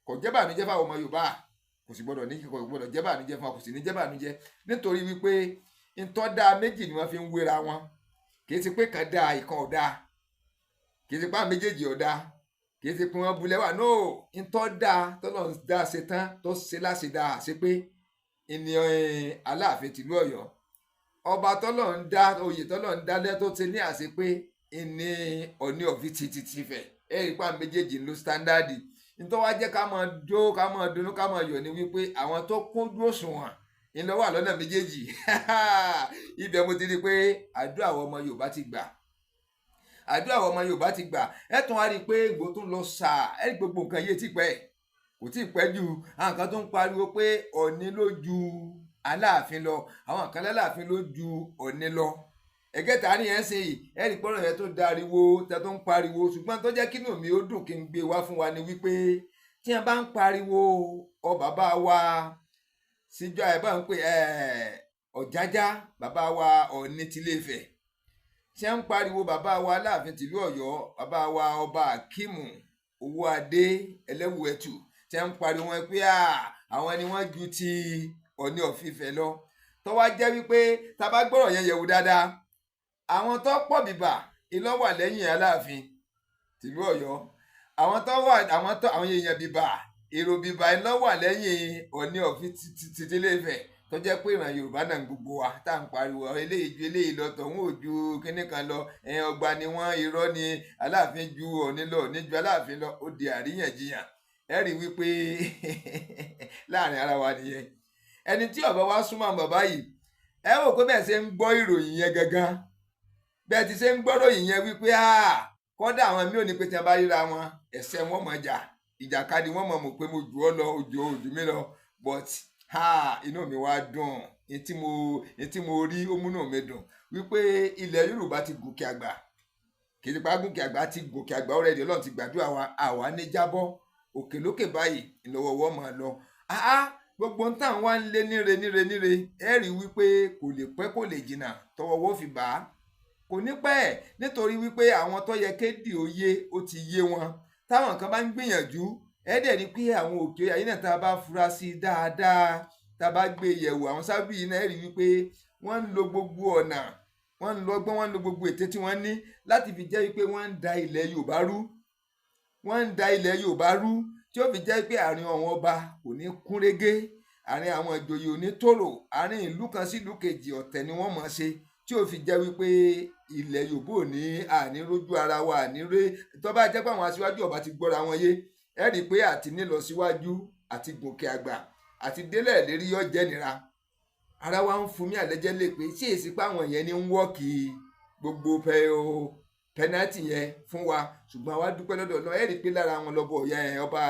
kò jẹ́ bànújẹ́ fáwọn ọmọ Yorùbá, kò sì gbọ́dọ̀ jẹ́ bànújẹ́ fún wa, kò sì ní jẹ́ bànújẹ́, nítorí wípé ntọ́ dáa méjì ni wọ́n fi ń wéra wọn. kì í ti pé kan dáa ìkan ọ̀dà, kì í ti pé àwọn méjèèjì ọ̀dà, kì í ti pé wọ́n bulẹ̀ wà. no, ntọ́ dáa tọ́lọ̀ ń dá ṣe tán tó ṣe láṣẹ dáa ṣe pé ìní Aláàfin tìlú Ọ̀yọ́, ọba tọ́lọ̀ ń dá oyè tọ́lọ̀ ń dálẹ́ tó ti ní àṣẹ pé ìní Ọọ̀ni of Ifẹ̀. ẹ rí i pé àwọn méjèèjì ń lo sítándàdì. nítorí wá jẹ́ ká máa jó ká máa dunnú ká máa yọ̀ ní wípé àwọn tó kúnjú òṣùwọ̀n ńlọ wà lọ́nà méjèèjì. ibẹ̀ mo ti rí i pé àdúrà àwọn ọmọ Yorùbá ti gbà, àdúrà àwọn ọmọ Yorùbá ti gbà. ẹ tún wá rí i pé ìgbò tó ń lọ sàá, ẹ rí gbogbo nǹkan yé tí pẹ́ kò tí ì pẹ́ jù. àwọn kan tó ń pariwo pé Ọọ̀ni ló ju Aláàfin lọ, àwọn kan l'Aláàfin ló ju Ọọ̀ni lọ. ẹgẹta ni ẹ ń ṣe yìí, ẹ rí pọ́nrọ̀ yẹn tó dariwo tẹ tó ń pariwo. ṣùgbọ́n tó jẹ́ kínú mi ó dùn kí n gbé wá fún wa ni wípé tí wọ́n bá ń pariwo ọ bàbá wa síjọ́ ẹ̀ bá ń pè Ọ̀jájá bàbá wa Ọọ̀ni tìlú Ifẹ̀, tí wọ́n ń pariwo bàbá wa Aláàfin tìlú Ọ̀yọ́ bàbá wa ọba Akíìmù Owóadé Ẹlẹ́wùẹ̀tù, tí wọ́n ń pariwo wọn pé àwọn ni wọ́n ju ti Ọọ̀ni of Ifẹ̀ lọ. tó wá jẹ́ wípé tá a bá gbọ́rọ̀ yẹn yẹ̀wò dáadáa, àwọn tó pọ̀ bìbà iná wà lẹ́yìn Aláàfin tìlú Ọ̀yọ́, àwọn èèyàn bìbà èrò bìbà iná wà lẹ́yìn Ọọ̀ni of Ilé Ifẹ̀, tó jẹ́ pé ìran Yorùbá náà gbogbo wa tá à ń pariwo eléyìí ju eléyìí lọ, tọ̀hún ò ju kinní kan lọ, ọgbà ni wọ́n, irọ́ ni Aláàfin ju Ọọ̀ni lọ, ní ju Aláàfin lọ. ó di àríyànjiyàn. ẹ rí wípé láàrin ara wa nìyẹn. ẹni tí ọba wa súnmọ́ bàbá yìí, ẹ wò pé bẹ́ẹ̀ ṣe ń gbọ́ ìròyìn yẹn gangan, bẹ́ẹ̀ ti ṣe ń gbọ́ ìròyìn yẹn wípé kọ́dà àwọn mi ò ní pé tí wọ́n bá ríra wọn ẹ̀sẹ̀ wọn mọ̀ jà, ìjàkadì wọn mọ̀ pé mo jù ọ́ lọ ojú mi lọ. but inú mi wá dùn, etí mo rí ó múnú mi dùn wípé ilẹ̀ Yorùbá ti gòkè àgbà. kì í ti pa gòkè àgbà, ti gòkè àgbà already. Ọlọ́run ti gbàdúrà wa, àwa ní jábọ́, òkè lókè báyìí ìlọ́wọ́wọ́ máa lọ. gbogbo ń tàn wá ń lé níre ẹ rí wípé kò lè pẹ́ kò lè jìnnà tọwọ́wọ́ fi bá a. kò ní pẹ́, nítorí wípé àwọn tó yẹ kéde òye ó ti yé wọn. táwọn kan bá ń gbìyànjú, ẹ dẹ̀ rí pé àwọn òkè ayé náà tá a bá fura sí dáadáa, tá a bá gbé yẹ̀wò, àwọn sábì yìí náà rí wípé wọ́n ń lo gbogbo ọ̀nà, wọ́n ń lo ọgbọ́n, wọ́n ń lo gbogbo ète tí wọ́n ní láti fi jẹ́ wípé wọ́n ń da ilẹ̀ Yorùbá rú, wọ́n ń da ilẹ̀ Yorùbá rú, tí ó fi jẹ́ pé àárín àwọn ọba kò ní kún régé, àárín àwọn ìjòyè ò ní tòrò, àárín ìlú kan sí ìlú kejì ọ̀tẹ̀ ni wọ́n mọ̀ ṣe, tí ó fi jẹ́ wípé ilẹ̀ Yorùbá ò ní àní rójú ara wa, àní ré. tó bá jẹ́ pé àwọn aṣíwájú ọba ti gbọ́ra wọn yé, ẹ rí i pé àti nílọ síwájú àti gòkè àgbà àti délẹ̀ lérí yọ jẹ́ nira. ara wa ń fún mi àlẹ́jẹ́ lè pé ṣé èsì pé àwọn yẹn ní ń wọ́ọ̀kì gbogbo pẹ́nátì yẹn fún wa. ṣùgbọ́n àwa dúpẹ́ lọ́dọ̀ náà, ẹ rí i pé lára wọn lọ́bọ̀ ọba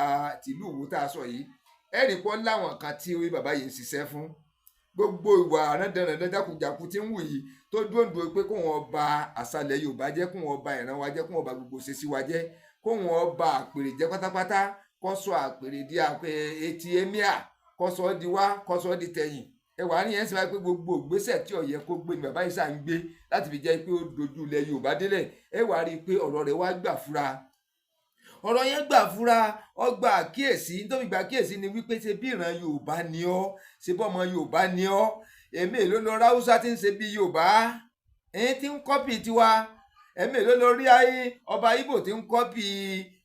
tìlú Ìwó tá a sọ yìí, ẹ rí i pé láwọn kan tí orí bàbá yìí ń ṣiṣẹ́ fún. gbogbo ìwà àrádànràn jákujàku tí ń wù yìí tó dúndú pé kó wọn ba àṣàlẹ̀ Yorùbá jẹ́, kó wọn ba ìran wa jẹ́, kó wọn ba gbogbo ṣe sí wa jẹ́, kó wọn ba àpèrè jẹ́ pátápátá, kó sọ àpèrè di etí emir, kó sọ ọ́ di wá, kó sọ ọ́ di tẹ̀yìn. ẹwà ní yẹn sì wáyé pé gbogbo ìgbésẹ̀ tí ó yẹ kó gbé ni bàbá yìí ṣáà ń gbé láti fi jẹ́ pé ó dojú ilẹ̀ Yorùbá délẹ̀. ẹwà rí i pé ọ̀rọ̀ rẹ̀ wá gbà fúra, ọ̀rọ̀ yẹn gbà fúra, ọgbà àkíyèsí. nítorí gbà àkíyèsí ni wípé ṣe bí ìran Yorùbá ni ọ́, ṣe bí ọmọ Yorùbá ni ọ́. èmi èló lọ ráúsá tí ń ṣe bí Yorùbá, tí ń kọ́pì tiwa. èmi èló lọ rí ọba Ìgbò tí ń kọ́pì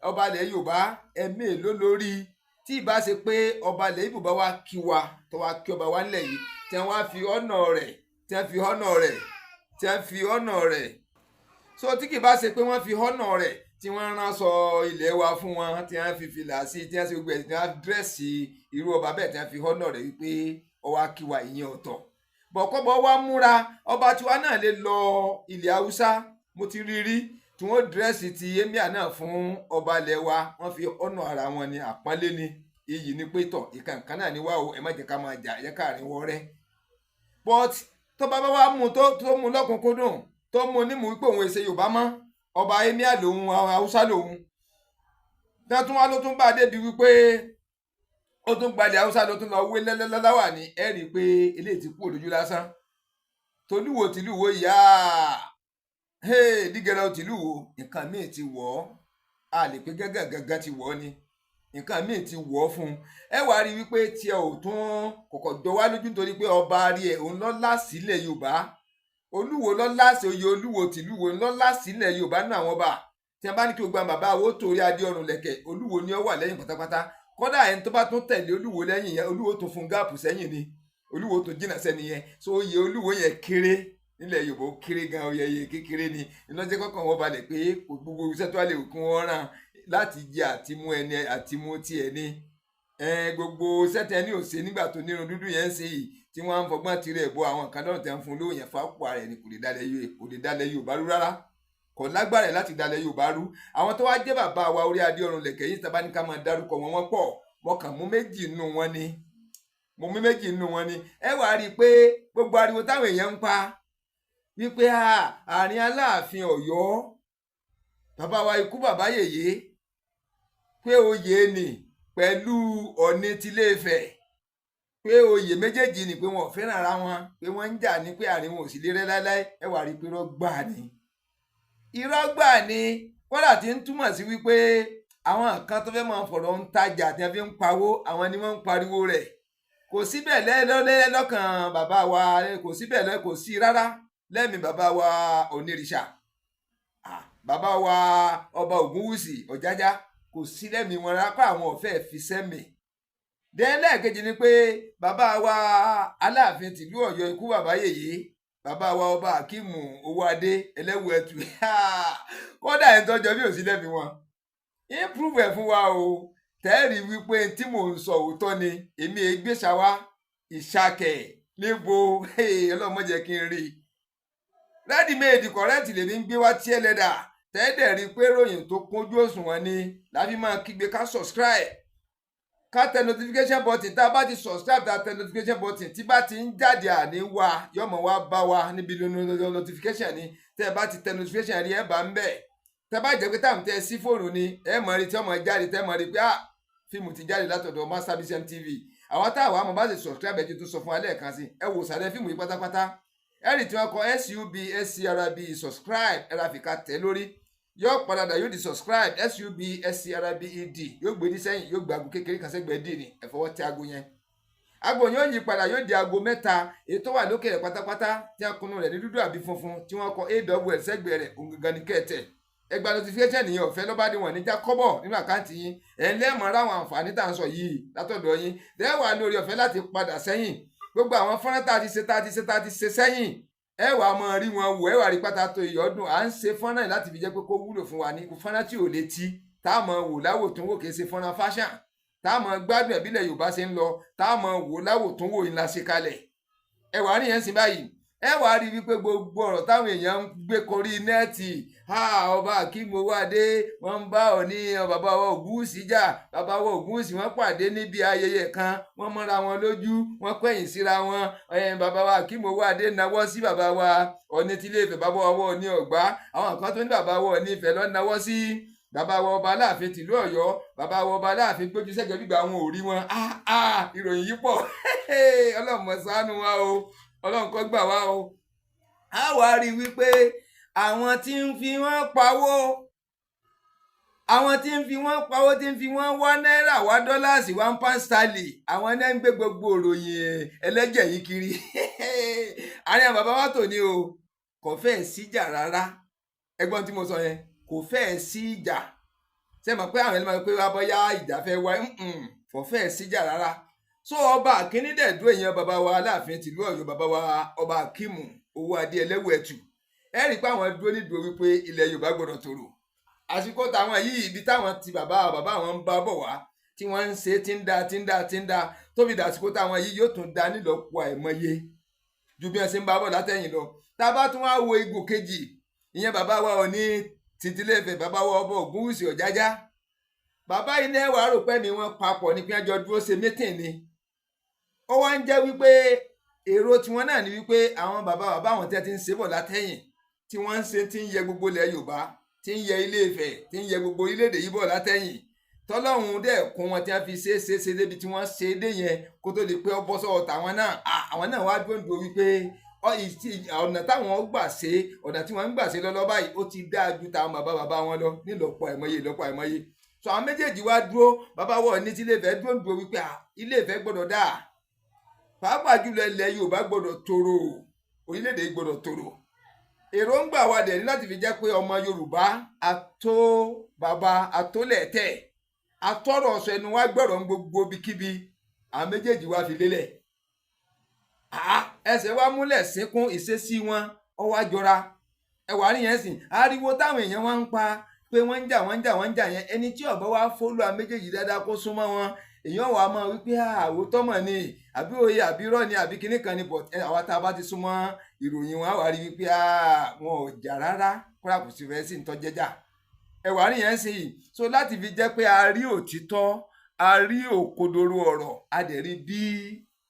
ọba ilẹ̀ Yorùbá. èmi èló lọ rí tí ìbá ṣe pé ọba ilẹ̀ Ìgbò bá wá kí wa, tó wá kí ọba wa nílẹ̀ yìí, tí wọ́n á fi ọ̀nà rẹ̀, tí wọ́n fi ọ̀nà rẹ̀, tí wọ́n fi ọ̀nà rẹ̀. so tí kì bá ṣe pé wọ́n fi ọ̀nà rẹ̀, tí wọ́n ránṣọ ilẹ̀ wa fún wọn, tí wọ́n fi fìlà sí, tí wọ́n ṣe gbogbo ẹ̀, tí wọ́n dírẹ́sì irú ọba bẹ́ẹ̀, tí wọ́n fi ọ̀nà rẹ̀ wípé ó wá kí wa, ìyẹn ọ̀tọ̀. bọ̀kọ́bọ̀ wá múra ọba tiwa náà lè lọ ilẹ̀ haúsá mo ti rí tí wọ́n dírẹ́sì ti emir náà fún ọba ilẹ̀ wa wọ́n fi ọ̀nà ara wọn ní àpọ́nlé ni iyì ní pétọ̀ ìkànkàn náà ní wá o ẹ má jẹ́ ká máa jà ẹ káàrin wọ́rẹ́ but tó bá wá mú tó mú lọ́kùnkúndùn tó mú onímù wípé òun èsè yorùbá mọ́ ọba emir lòun haúsá lòun tún wá ló tún bá débi wípé ó tún gbalẹ̀ haúsá ló tún lọ wé lẹ́lẹ́lẹ́láwà ní ẹ rí i pé eléyìí ti kú òdojú lásán tolúwo tìlúwo ìyá dígẹrẹ tìlúwo nǹkan míì ti wọ̀ ọ́ a lè pé gẹ́gẹ́ ti wọ̀ ọ́ ni nǹkan míì ti wọ̀ ọ́ fún un ẹ wá rí i wípé tiẹ̀ ò tún kọ̀kọ̀ jọ wá lójú nítorí pé ọba rí ẹ̀ òun lọ́lá sílẹ̀ yorùbá olúwo lọ́lá sí oyè olúwo tìlúwo lọ́lá sílẹ̀ yorùbá nínú àwọn ọba tí a bá ní kí o gba bàbá wo torí adé ọrùn lẹ̀kẹ̀ olúwo ni ó wà lẹ́yìn pátápátá kódà ẹni tó bá tún tẹ̀lé olúwo lẹ́yìn yẹn olúwo tó fún gáàpù sẹ́yìn ni olúwo tó jìnnà sẹ́ni yẹn so oyè olúwo yẹn kéré nílẹ̀ yorùbá ó kéré gan oyè yẹn kékeré ni iná jẹ́ kọ́kàn wọn balẹ̀ pé gbogbo iṣẹ́ tó wà lè kún wọn ràn láti jẹ àtimú ẹni àtimú tiẹ̀ ni gbogbo iṣẹ́ tẹ ní òsè nígbà tó nírun dúdú yẹn ń ṣe yìí tí wọ́n á ń fọgbọ́n tirẹ̀ bọ àwọn nǹkan lọ́rùn tẹ́ ń fún lóyìn fápò rẹ̀ ni kò lè dalẹ̀ yorùbá rú rárá kò lágbára láti dalẹ̀ yorùbá rú àwọn tó wá jẹ́ bàbá wa orí adé ọrùn lẹ̀kẹ̀ yìí tábà ní ká máa dárúkọ wọn pọ̀ mo kàn mú méjì nínú wọn ni ẹ wá rí i pé gbogbo ariwo táwọn èèyàn ń pa wípé àárín aláàfin Ọ̀yọ́ bàbá wa ikú bàbá yèyé pé oyè ni pẹ̀lú Ọ̀ọ̀ni tilé-Ifẹ̀ pé oyè méjèèjì ni pé wọn ò fẹ́ràn ara wọn pé wọ́n ń jà ní pé àárín wọn ò sì lè rẹ́ láéláé ẹ wá rí i pé irọ́ gbà ni kódà tí ń túmọ̀ sí wípé àwọn kan tó fẹ́ máa fọ̀rọ̀ ń tajà tí wọ́n fi ń pawó àwọn ni wọ́n ń pariwo rẹ̀ kò síbẹ̀ lọ́kàn bàbá wa kò síbẹ̀ kò sí rárá lẹ́mìí bàbá wa onírìṣà bàbá wa ọba Ògúnwùsì Ọ̀jájá kò sí lẹ́mìí wọn rápá àwọn ọ̀fẹ́ fi sẹ́mì dẹ́lẹ́ẹ̀kejì ni pé bàbá wa Aláàfin tìlú Ọ̀yọ́ ikú bàbá yèyé bàbá wa ọba Akíìmù Owóadé Ẹlẹ́wùẹ̀tù kódà ẹni tọ́jọ́ bí ò sí lẹ́mìí wọn improve ẹ̀ fún wa o tẹ́ẹ̀rí wípé tí mò ń sọ òótọ́ ni èmi ègbèsàwá ìṣàkẹ̀ níbo ọlọ́mọdé kí n rí ready made correct lèmi ń gbé wá tí ẹlẹ́dà tẹ́ẹ̀dẹ̀ rí pé ròyìn tó kúnjú òṣùwọ̀n ni láfi máa kígbe ká subscribe ká tẹ notification button tá a bá ti subscribe tá a tẹ notification button tí bá ti ń jáde àní wa yọmọ wa bá wa níbi notification ni tẹ́ ẹ bá ti tẹ notification rí ẹ bá ń bẹ̀ tẹ́ bá jẹ́ pé táwọn tẹ sí fóònù ni ẹ mọ̀ rí tí ọmọ jáde tẹ́ mọ̀ rí pé fíìmù ti jáde látọ̀dọ̀ Mastervision TV àwọn táwọn àmọ́ bá ṣe subscribe ẹ ti tún sọ fún alẹ́ kan sí ẹ wò sàlẹ̀ fíìmù yìí pátápátá ẹ rí tí wọ́n kọ SUBSCRB subscribe ẹ ra fìkà tẹ̀ lórí yóò padà yóò di subscribe SUBSCRBED yóò gbé ní sẹ́yìn yóò gbé aago kékeré kan sẹ́gbẹ̀ẹ́ dì ní ẹ fọwọ́ tẹ aago yẹn aago yóò yí padà yóò di aago 3 èyí tó wà lókè rẹ̀ pátápátá tí wọ́n kunu rẹ̀ ní dúdú àbí funfun tí wọ́n kọ AWL sẹ́gbẹ̀ẹ́ rẹ̀ òǹgangan ní kẹ́ẹ̀tẹ̀ ẹgbà notification nìyẹn ọ̀fẹ́ lọ́ba dé wọn níjà kọ́bọ̀ nínú àkáǹtì yín ẹ̀ ń lẹ́ẹ̀mọ́ ráwọn àǹfààní tá à ń sọ yìí látọ̀dọ̀ yín dẹ́wà lórí ọ̀fẹ́ láti padà sẹ́yìn gbogbo àwọn fọ́nrán tá a ti ṣe sẹ́yìn ẹ wà á mọ rí wọn wò ẹ wà rí pátá tó ìyọdún à ń ṣe fọ́nrán láti fi jẹ́ pé kó wúlò fún wa ní fọ́nrán tí ò létí tá a mọ wò láwò tó ń wò kìí ṣe fọ́nrán fashion tá a mọ gbádùn ẹ̀bílẹ̀ Yorùbá ṣe ń lọ tá a mọ wò láwò tó ń wò yín la ṣe kalẹ̀ ẹ wà á rí yẹn sí báyìí ẹ wà á rí wípé gbogbo ọ̀rọ̀ táwọn èèyàn ń gbé korí nẹ́ẹ̀tì ọba Akíìmù Owóadé wọ́n ń bá Ọọ̀ni bàbá wa Ògúnwùsì jà bàbá wa Ògúnwùsì wọ́n pàdé níbi ayẹyẹ kan wọ́n mọ́ra wọn lójú wọ́n kọ̀yìn síra wọn bàbá wa Akíìmù Owóadé nawọ́ sí bàbá wa Ọọ̀ni tilé-Ifẹ̀ bàbá wa Ọọ̀ni Ọ̀gbá àwọn kan tó ní bàbá wa Ọọ̀ni Ifẹ̀ lọ nawọ́ sí bàbá wa ọba Aláàfin tìlú Ọ̀yọ́ bàbá wa ọba Aláàfin gbójú sẹ́gbẹ̀ẹ́ gbígbà àwọn ò rí wọn ìròyìn yìí pọ̀ Ọlọ́run mọ̀ ṣàánú wa o Ọlọ́run kó gbà wá o a wá rí wípé àwọn tí ń fi wọ́n pawó tí ń fi wọ́n wá náírà wá dọ́làsì wá pound sterling àwọn náà ń gbé gbogbo òròyìn ẹlẹ́jẹ̀ yìí kiri àárín àwọn bàbá wa tò ní o kò fẹ́ẹ̀ síjà rárá ẹgbọ́n tí mo sọ yẹn kò fẹ́ẹ̀ sí ìjà ṣe mọ̀ pé àwọn ẹlẹ́mọ̀ pé wá bọ́yá ìjà fẹ́ wá kò fẹ́ẹ̀ síjà rárá so ọba Akíní dẹ̀ dúró èèyàn bàbá wa Aláàfin tìlú Ọ̀yọ́ bàbá wa ọba Akíìmù Owóadé Ẹlẹ́wùẹ̀tù ẹ rí i pé àwọn dúró nídùú wípé ilẹ̀ Yorùbá gbọdọ̀ tòrò àsìkò táwọn yìí ibi táwọn ti bàbá wọn ń bá bọ̀ wá tí wọ́n ń ṣe tí ń da tóbi dàsìkò táwọn yìí yóò tún da nílọ́pọ̀ àìmọye ju bí wọ́n ṣe ń bá bọ̀ látẹ̀yìn lọ. Tá a bá tún wá wo igun kejì, ìyẹn bàbá wa Ọọ̀ni tìtìlẹ̀ Ifẹ̀, bàbá wa ọba Ògúnwùsì Ọ̀jájá. Bàbá yìí náà wàá rò pé mi wọn papọ̀ ní pé ẹjọ́ dúró ṣe mítìn ni. Ó wá ń jẹ́ wípé èrò tiwọn náà ni wípé àwọn bàbá àwọn tẹ́ ti ń ṣe bọ̀ látẹ̀yìn, tí wọ́n ń ṣe tí ń yẹ gbogbo ilẹ̀ Yorùbá, tí ń yẹ Ilé Ifẹ̀, tí ń yẹ gbogbo orílẹ̀-èdè yìí bọ̀ látẹ̀yìn. Tọ́lọ́run dẹ̀ kún wọn tí wọ́n fi ṣe débi tí wọ́n ṣe dé yẹn kó tó di pé ọ bọ́ sọ́wọ́ tàwọn náà. Àwọn náà wá dúró wípé ọ̀nà táwọn gbà ṣe, ọ̀nà tí wọ́n ń gbà ṣe lọ́lọ́ báyìí ó ti dáa ju táwọn bàbá wọn lọ nílọ́pọ̀ àìmọye. So àwọn méjèèjì wá dúró, bàbá wọ̀ ní tí Ilé Ifẹ̀ dúró wípé Ilé Ifẹ̀ gbọ́dọ̀ dáa, pàápàá jùlọ ilẹ̀ Yorùbá gbọ́dọ̀ tòrò, orílẹ̀-èdè gbọ́dọ̀ tòrò. Èròǹgbà wa dẹ̀ ní láti fi jẹ́ pé ọmọ Yorùbá àtó bàbá àtólẹ̀tẹ̀ àtọ́rọ̀ ọ̀sọ̀ ẹnu wa gbọ́rọ̀ ń gbogbo bíkíbi, àwọn méjèèjì wá fi lélẹ̀. Ẹsẹ̀ wa múlẹ̀ sínkún ìṣesí wọn ọwọ́ àjọra. Ẹwà nìyẹn sìn, ariwo táwọn èèyàn wá ń pa pé wọ́n ń jà yẹn, ẹni tí ọ̀bọ wa fólú àwọn méjèèjì dáadáa kó súnmọ́ wọn, èèyàn wà máa wípé àwòtọ́ mọ̀ ni àbí òye àbí irọ́ ni àbí kinní kan ni, but àwa tá a bá ti súnmọ́ ìròyìn wọn á wà rí wípé wọn ò jà rárá, kódà kò sí fẹ́ sí ń tọ́jẹ́jà. Ẹwà nìyẹn sì yìí. So láti fi jẹ́ pé a rí òtítọ́, a rí òkodoro ọ̀rọ̀, a dẹ̀ rí bí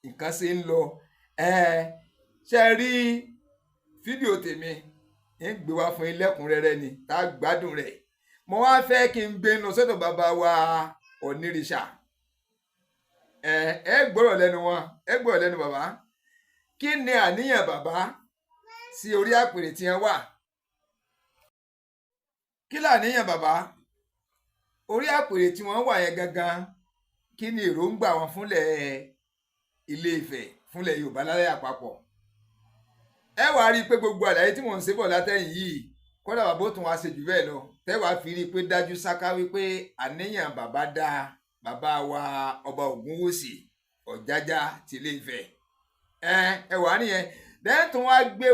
nǹkan ṣe ń lọ. Ṣe rí fídíò tèmi ń gbé wá fún ilẹ̀kùnrẹ́rẹ́ ni tá a gbádùn rẹ̀. Mo wá fẹ́ kí n gbé lọ sọ́dọ̀ bàbá wa Onírìṣà. Ẹ gbọ́rọ̀ lẹ́nu wọn, ẹ gbọ́rọ̀ lẹ́nu bàbá. Kí ni àníyàn bàbá sí orí àpèrè tí wọ́n wà? Kí làníyàn bàbá orí àpèrè tí wọ́n wà yẹn gangan? Kí ni èròǹgbà wọn fúnlẹ̀ Ilé Ifẹ̀, fúnlẹ̀ Yorùbá lálẹ́ àpapọ̀? Ẹ wàá rí i pé gbogbo àlàyé tí mò ń ṣe bọ̀ látẹ̀yìn yìí, kódà bàbá ó tún wá ṣe jù bẹ́ẹ̀ lọ. Tẹ́wàá fi rí i pé dájú sáká wípé àníyàn bàbá dáa, bàbá wa ọba Ògúnwùsì Ọ̀jájá ti Ilé Ifẹ̀. Ẹ wàá nìyẹn. Tún wá gbé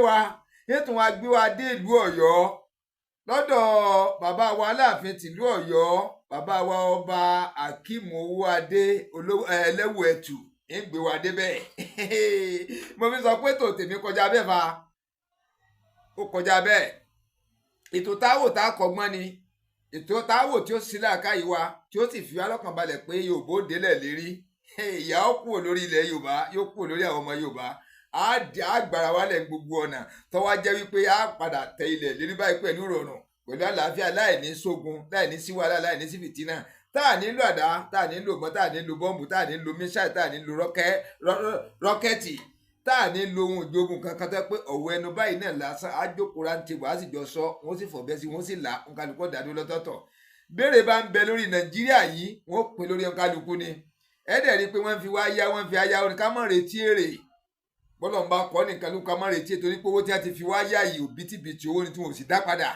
wa dé ìlú Ọ̀yọ́ lọ́dọ̀ bàbá wa Aláàfin tìlú Ọ̀yọ́, bàbá wa ọba Akeem Owóadé Ẹlẹ́wùẹ̀tù ń gbé wa débẹ̀. Mo fi sọ pé tòtèmi kọjá bẹ́ẹ̀ fa, ó kọjá bẹ́ẹ̀. Ètò táwò tá a kọ́gbọ́n ni, ètò táwò tí ó sí làákàyè wa, tí ó sì fi wá lọ́kàn balẹ̀ pé Yorùbá ó délẹ̀ lérí. Ìyà ó kúrò lórí ilẹ̀ Yorùbá, yóò kúrò lórí àwọn ọmọ Yorùbá. Á gbára wálẹ̀ gbogbo ọ̀nà tó wá jẹ́ wípé á padà tẹ ilẹ̀ lérí báyìí pẹ̀lú ìrọ̀rùn, pẹ̀lú àlàáfíà, láìní sógun, láìní sí wàhálà, láìní sí fìtínà. Tá à nílò àdá, tá à nílò ìbọn, tá à nílò bọ́ǹbù, tá à nílò mísáì, tá à nílò rọ́kẹ́tì, tá à nílò ohun ìjogun kankan tó pé ọ̀wọ́ ẹnu báyìí náà lásán á jókòó rántí wàá sì jọ sọ, wọ́n sì fọ̀bẹ́ sí, wọ́n sì là nkálukú dàdú lọ́tọ̀ọ̀tọ̀. Béèrè bá ń bẹ lórí Nàìjíríà yìí, wọ́n pín lórí nkálukú ni. Ẹ dẹ̀ rí i pé wọ́n fi wá yá, wọ́n fi ayá orin ká mọ̀ retí èrè. Bọ́lọ̀ ń bá kọ́ nìkan ló ká mọ̀ retí ètò ní pé owó tí wọ́n ti fi wá yá yìí òbítíbitì owó ni tí wọ́n ò sì dá padà.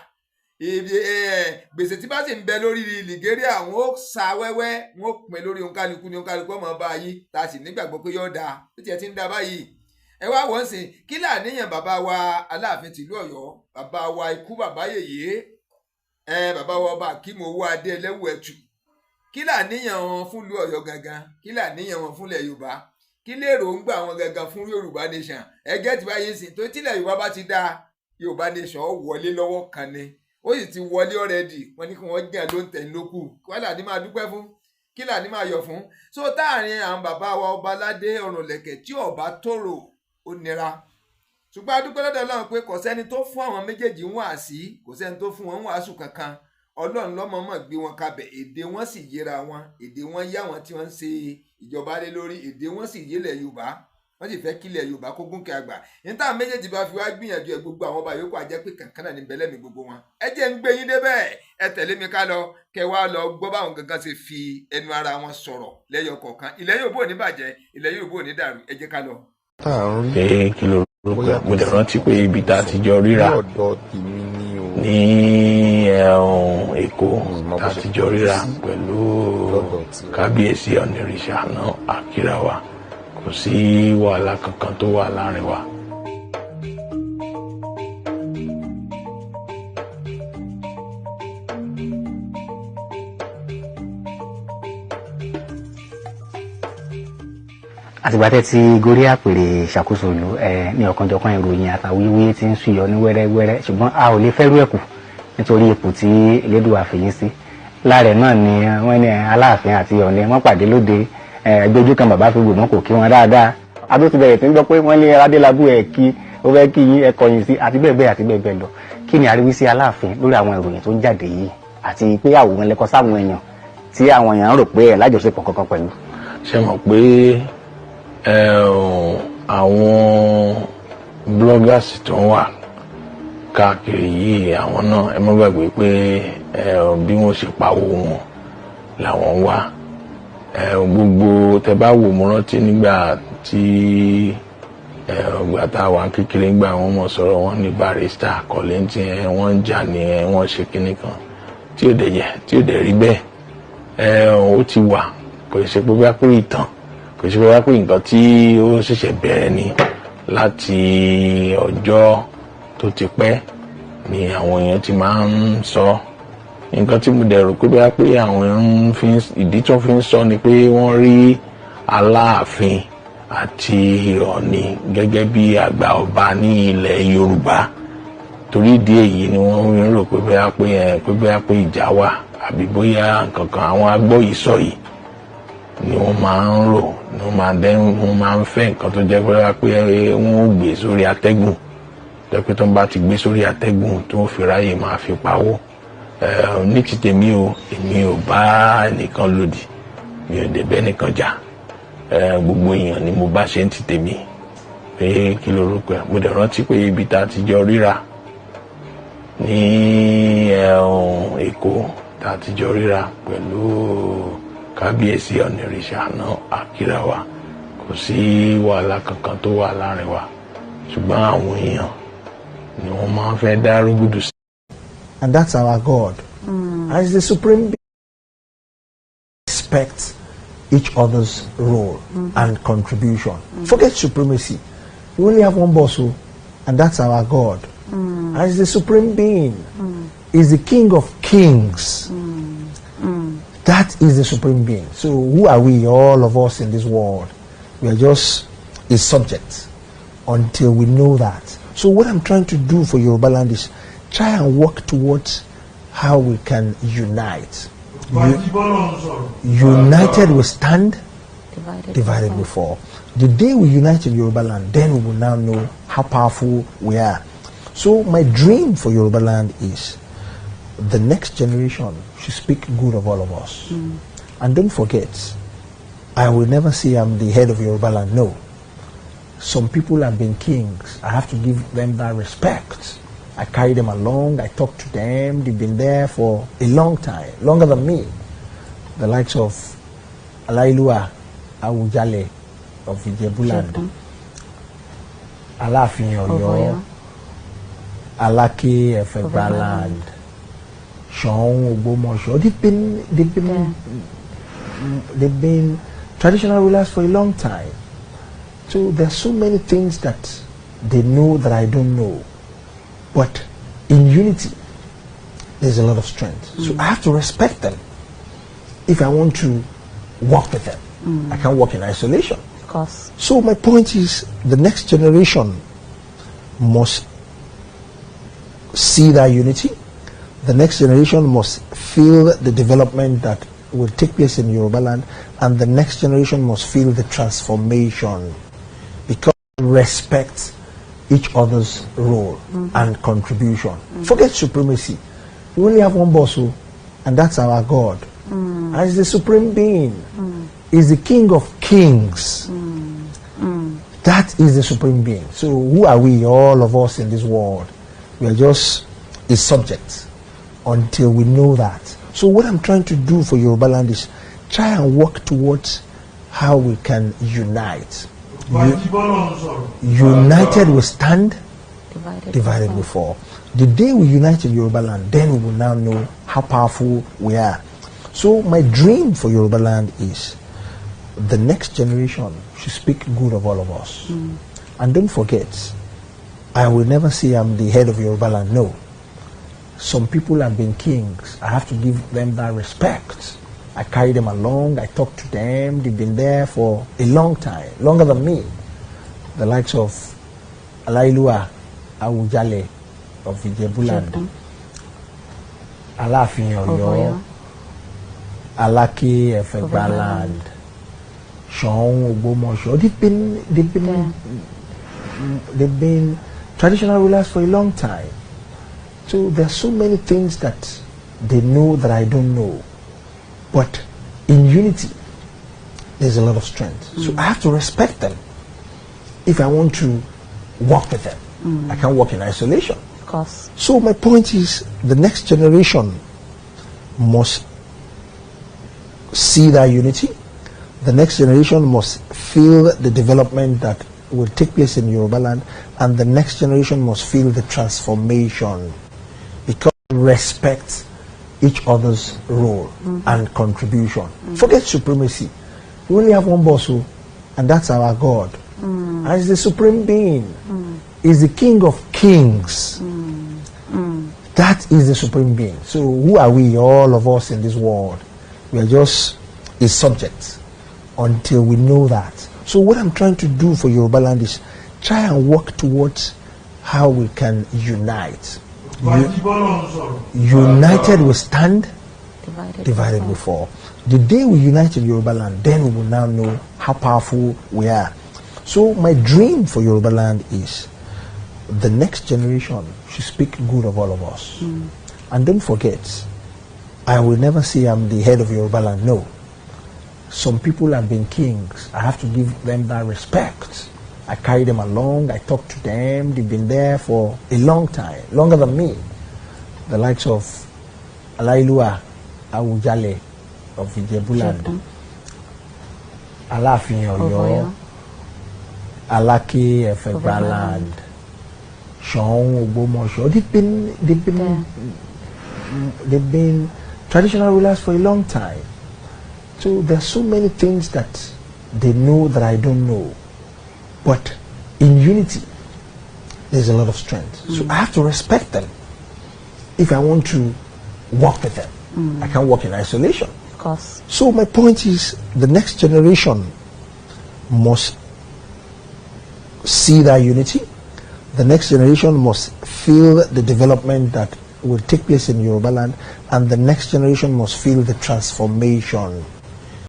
Gbèsè tí bá sì ń bẹ lórí Nàìjíríà, wọn ó sa wẹ́wẹ́, wọn ó pín lórí nkálukú ni, nkálukú ọmọ bá yí, tá a sì nígbàgbọ́ pé yóò dáa, ó tiẹ̀ ti ń da báyìí. Ẹ wá wọ́n sìn, kí làníyàn bàbá wa Aláàfin tìlú Ọ̀yọ́, bàbá wa ikú bàbá yèyé, bàbá wa ọba Akeem Owóadé Ẹlẹ́wùẹ̀tù, kí làníyàn wọn fún ìlú Ọ̀yọ́ gangan? Kí làníyàn wọn fúnlẹ̀ Yorùbá? Kí lèròǹgbà wọn gangan fún Yorùbá nation? Ẹgẹ́ ti báyìí sìn, tó tílẹ̀ Yorùbá bá ti dáa, Yorùbá nation ó wọlé lọ́wọ́ kan ni, ó sì ti wọlé ọ̀rẹ́dì. Wọ́n ní kí wọ́n jẹ́ ló ń tẹ̀ lókù, kí là ní máa dúpẹ́ fún, kí là ní máa yọ̀ fún. So táàrin àwọn bàbá wa ọba aládé Ọ̀rànlẹ̀kẹ̀ tí ọba tòrò ó nira, ṣùgbọ́n a dúpẹ́ lọ́dọ̀ Ọlọ́run pé kò sẹ́ni tó fún àwọn méjèèjì ń wàásí, kò sẹ́ni tó fún wọn ń wàásù kankan. Ọlọ́run lọ́mọọmọ gbé wọn kabẹ̀, èdè wọn sì yéra wọn, èdè wọn yá wọn tí wọ́n ń ṣe ìjọba lé lórí, èdè wọn sì yélẹ̀ Yorùbá, wọ́n sì fẹ́ kílẹ̀ Yorùbá kó gúnkẹ́ àgbà. Ní táwọn méjèèjì bá fi wá gbìyànjú ẹ̀, gbogbo àwọn ọba yòókù àjẹ́ pé kankan náà ní bẹ́lẹ̀ mi gbogbo wọn. Ẹ jẹ́ ń gbé yín débẹ̀, ẹ tẹ̀lé mi ká lọ, kẹ wá lọ gbọ́ báwọn gangan ṣe fi ẹnu ara wọn sọ̀rọ̀ lẹ́yọ kọ̀ọ̀kan. Ilẹ̀ Yorùbá ò ní bàjẹ́, ilẹ̀ Yorùbá ò ní dàrú, ẹ jẹ́ ká lọ. Kí ló rúkọ? Mo dẹ̀ rántí pé ibi tá a ti jọ ríra ní Èkó, tá a ti jọ ríra pẹ̀lú kábíyèsí Onírìṣà náà, àkírà wa, kò sí wàhálà kankan tó wà láàrin wa. àtìgbà tẹ́ ti gorí àpèrè ìṣàkóso ìlú ní ọ̀kanjọ̀kan ìròyìn àtàwíwí tí ń súyọ ní wẹ́rẹ́wẹ́rẹ́ ṣùgbọ́n a ò lè fẹ́rú ẹ̀kù nítorí ipò tí Elédùà fi yín sí. láàrẹ̀ náà ni wọ́n ní Aláàfin àti Ọ̀ọ̀ni wọ́n pàdé lóde ẹgbẹ́jú kan bàbá fi gbòmọ́ kò kí wọn dáadáa. a tó ti bẹ̀rẹ̀ tí ń gbọ́ pé wọ́n lé Adélábù ẹ̀ kí ó fẹ́ kí yín ẹ̀kọ́ yín sí àti bẹ́ẹ̀ bẹ́ẹ̀ àti bẹ́ẹ̀ bẹ́ẹ̀ lọ. kí ni àríwísí Aláàfin lórí àwọn ìròyìn tó ń jáde yìí àti pé àwòrán lẹ́kọ́ sáwọn èèyàn tí àwọn èèyàn rò pé ẹ̀ lájọṣepọ̀ kankan pẹ̀lú? ṣe mọ̀ pé àwọn bloggers tó ń wà káàkiri yìí àwọn náà ẹ má gbàgbé pé bí wọ́n ṣe pawó wọn làwọn wá gbogbo tẹ́ bá wò mo rántí nígbà tí ọgbà tá a wà kékeré gbà wọ́n mọ̀ sọ̀rọ̀ wọn ní Barrister Kollington wọ́n ń jà ní wọ́n ṣe kinní kan tí ò dẹ̀ rí bẹ́ẹ̀ ó ti wà kò ṣe pé bá pé ìtàn kò ṣe pé bá pé nǹkan tí ó ṣẹ̀ṣẹ̀ bẹ̀rẹ̀ ni láti ọjọ́ tó ti pẹ́ ni àwọn èèyàn ti máa ń sọ nǹkan tí mo dẹ̀ rò pé bá pé àwọn èèyàn ìdí tó fi ń sọ ni pé wọ́n rí Aláàfin àti Ọ̀ọ̀ni gẹ́gẹ́ bí àgbà ọba ní ilẹ̀ Yorùbá torí ìdí èyí ni wọ́n ń rò pé bá pé ìjà wà àbí bóyá nǹkan kan àwọn agbóyìísọ yìí ni wọ́n máa ń rò ni wọ́n máa ń fẹ́ nǹkan tó jẹ́ pé wọ́n ó gbé sórí atẹ́gùn pé tó ń bá ti gbé sórí atẹ́gùn tó ń fi ráyè máa fi pawó. Ní ti tèmi o èmi ò bá ẹnìkan lòdì mi ò dẹ̀ bẹ́ nìkan jà gbogbo èèyàn ni mo bá ṣe ń ti tèmi pé kí lorúkọ ẹ̀ mo dẹ̀ rántí pé ibi tá a ti jọ ríra ní Èkó tá a ti jọ ríra pẹ̀lú Kábíyèsí Ọ̀nìrìṣà náà Àkíráwá kò sí wàhálà kankan tó wà láàrin wa ṣùgbọ́n àwọn èèyàn ni wọ́n máa ń fẹ́ dá rúgùdù sí. And that's our God. As the supreme being, respect each other's role and contribution. Forget supremacy. We only have one boss, and that's our God. As the supreme being, is the King of Kings. That is the supreme being. So who are we, all of us in this world? We are just his subjects until we know that. So what I'm trying to do for Yoruba land is try and work towards how we can unite. United we stand, divided we fall. The day we unite in Yoruba land, then we will now know how powerful we are. So my dream for Yoruba land is the next generation should speak good of all of us. And don't forget, I will never say I'm the head of Yoruba land, no. Some people have been kings. I have to give them that respect. I carry them along, I talk to them, they've been there for a long time, longer than me. The likes of Alailua Awujale of Ijebuland, Aláàfin Ọ̀yọ́, Alake Efegbaland, Ṣọ̀ún Ògbómọ̀ṣọ́. They've been traditional rulers for a long time. So there's so many things that they know that I don't know. But in unity, there's a lot of strength. So I have to respect them if I want to work with them. I can't work in isolation. Of course. So my point is, the next generation must see that unity. The next generation must feel the development that will take place in Yoruba land, and the next generation must feel the transformation, because respect each other's role and contribution. Forget supremacy. We only have one boss, and that's our God. As the supreme being, is the King of Kings. That is the supreme being. So who are we, all of us in this world? We are just his subjects until we know that. So what I'm trying to do for Yoruba land is try and work towards how we can unite. United we stand, divided we fall. The day we unite in Yoruba land, then we will now know how powerful we are. So my dream for Yoruba land is the next generation should speak good of all of us. And don't forget, I will never say I'm the head of Yoruba land, no. Some people have been kings. I have to give them that respect. I carry them along, I talk to them, they've been there for a long time, longer than me. The likes of Alailua Awujale of Ijebuland, Aláàfin Ọ̀yọ́, Alake Efegbaland, Ṣọ̀ún Ògbómọ̀ṣọ́. They've been traditional rulers for a long time. So there are so many things that they know that I don't know. But in unity, there's a lot of strength. So I have to respect them if I want to work with them. I can't work in isolation. Of course. So my point is, the next generation must see that unity. The next generation must feel the development that will take place in Yoruba land, and the next generation must feel the transformation, because respect each other's role and contribution. Forget supremacy. We only have one boss, and that's our God. And he's the supreme being. He's the King of Kings. That is the supreme being. So who are we, all of us in this world? We are just his subjects until we know that. So what I'm trying to do for Yoruba land is try and work towards how we can unite. United we stand, divided we fall. The day we unite in Yoruba land, then we will now know how powerful we are. So my dream for Yoruba land is the next generation should speak good of all of us. And don't forget, I will never say I'm the head of Yoruba land. No. Some people have been kings. I have to give them that respect. I carry them along, I talk to them, they've been there for a long time, longer than me. The likes of Alailua Awujale of Ijebuland, Aláàfin Ọ̀yọ́, Alake Efegbaland, Ṣọ̀ún Ògbómọ̀ṣọ́. They've been traditional rulers for a long time. So there are so many things that they know that I don't know. But in unity, there's a lot of strength. So I have to respect them if I want to work with them. I can't work in isolation. Of course. So my point is, the next generation must see that unity. The next generation must feel the development that will take place in Yoruba land, and the next generation must feel the transformation.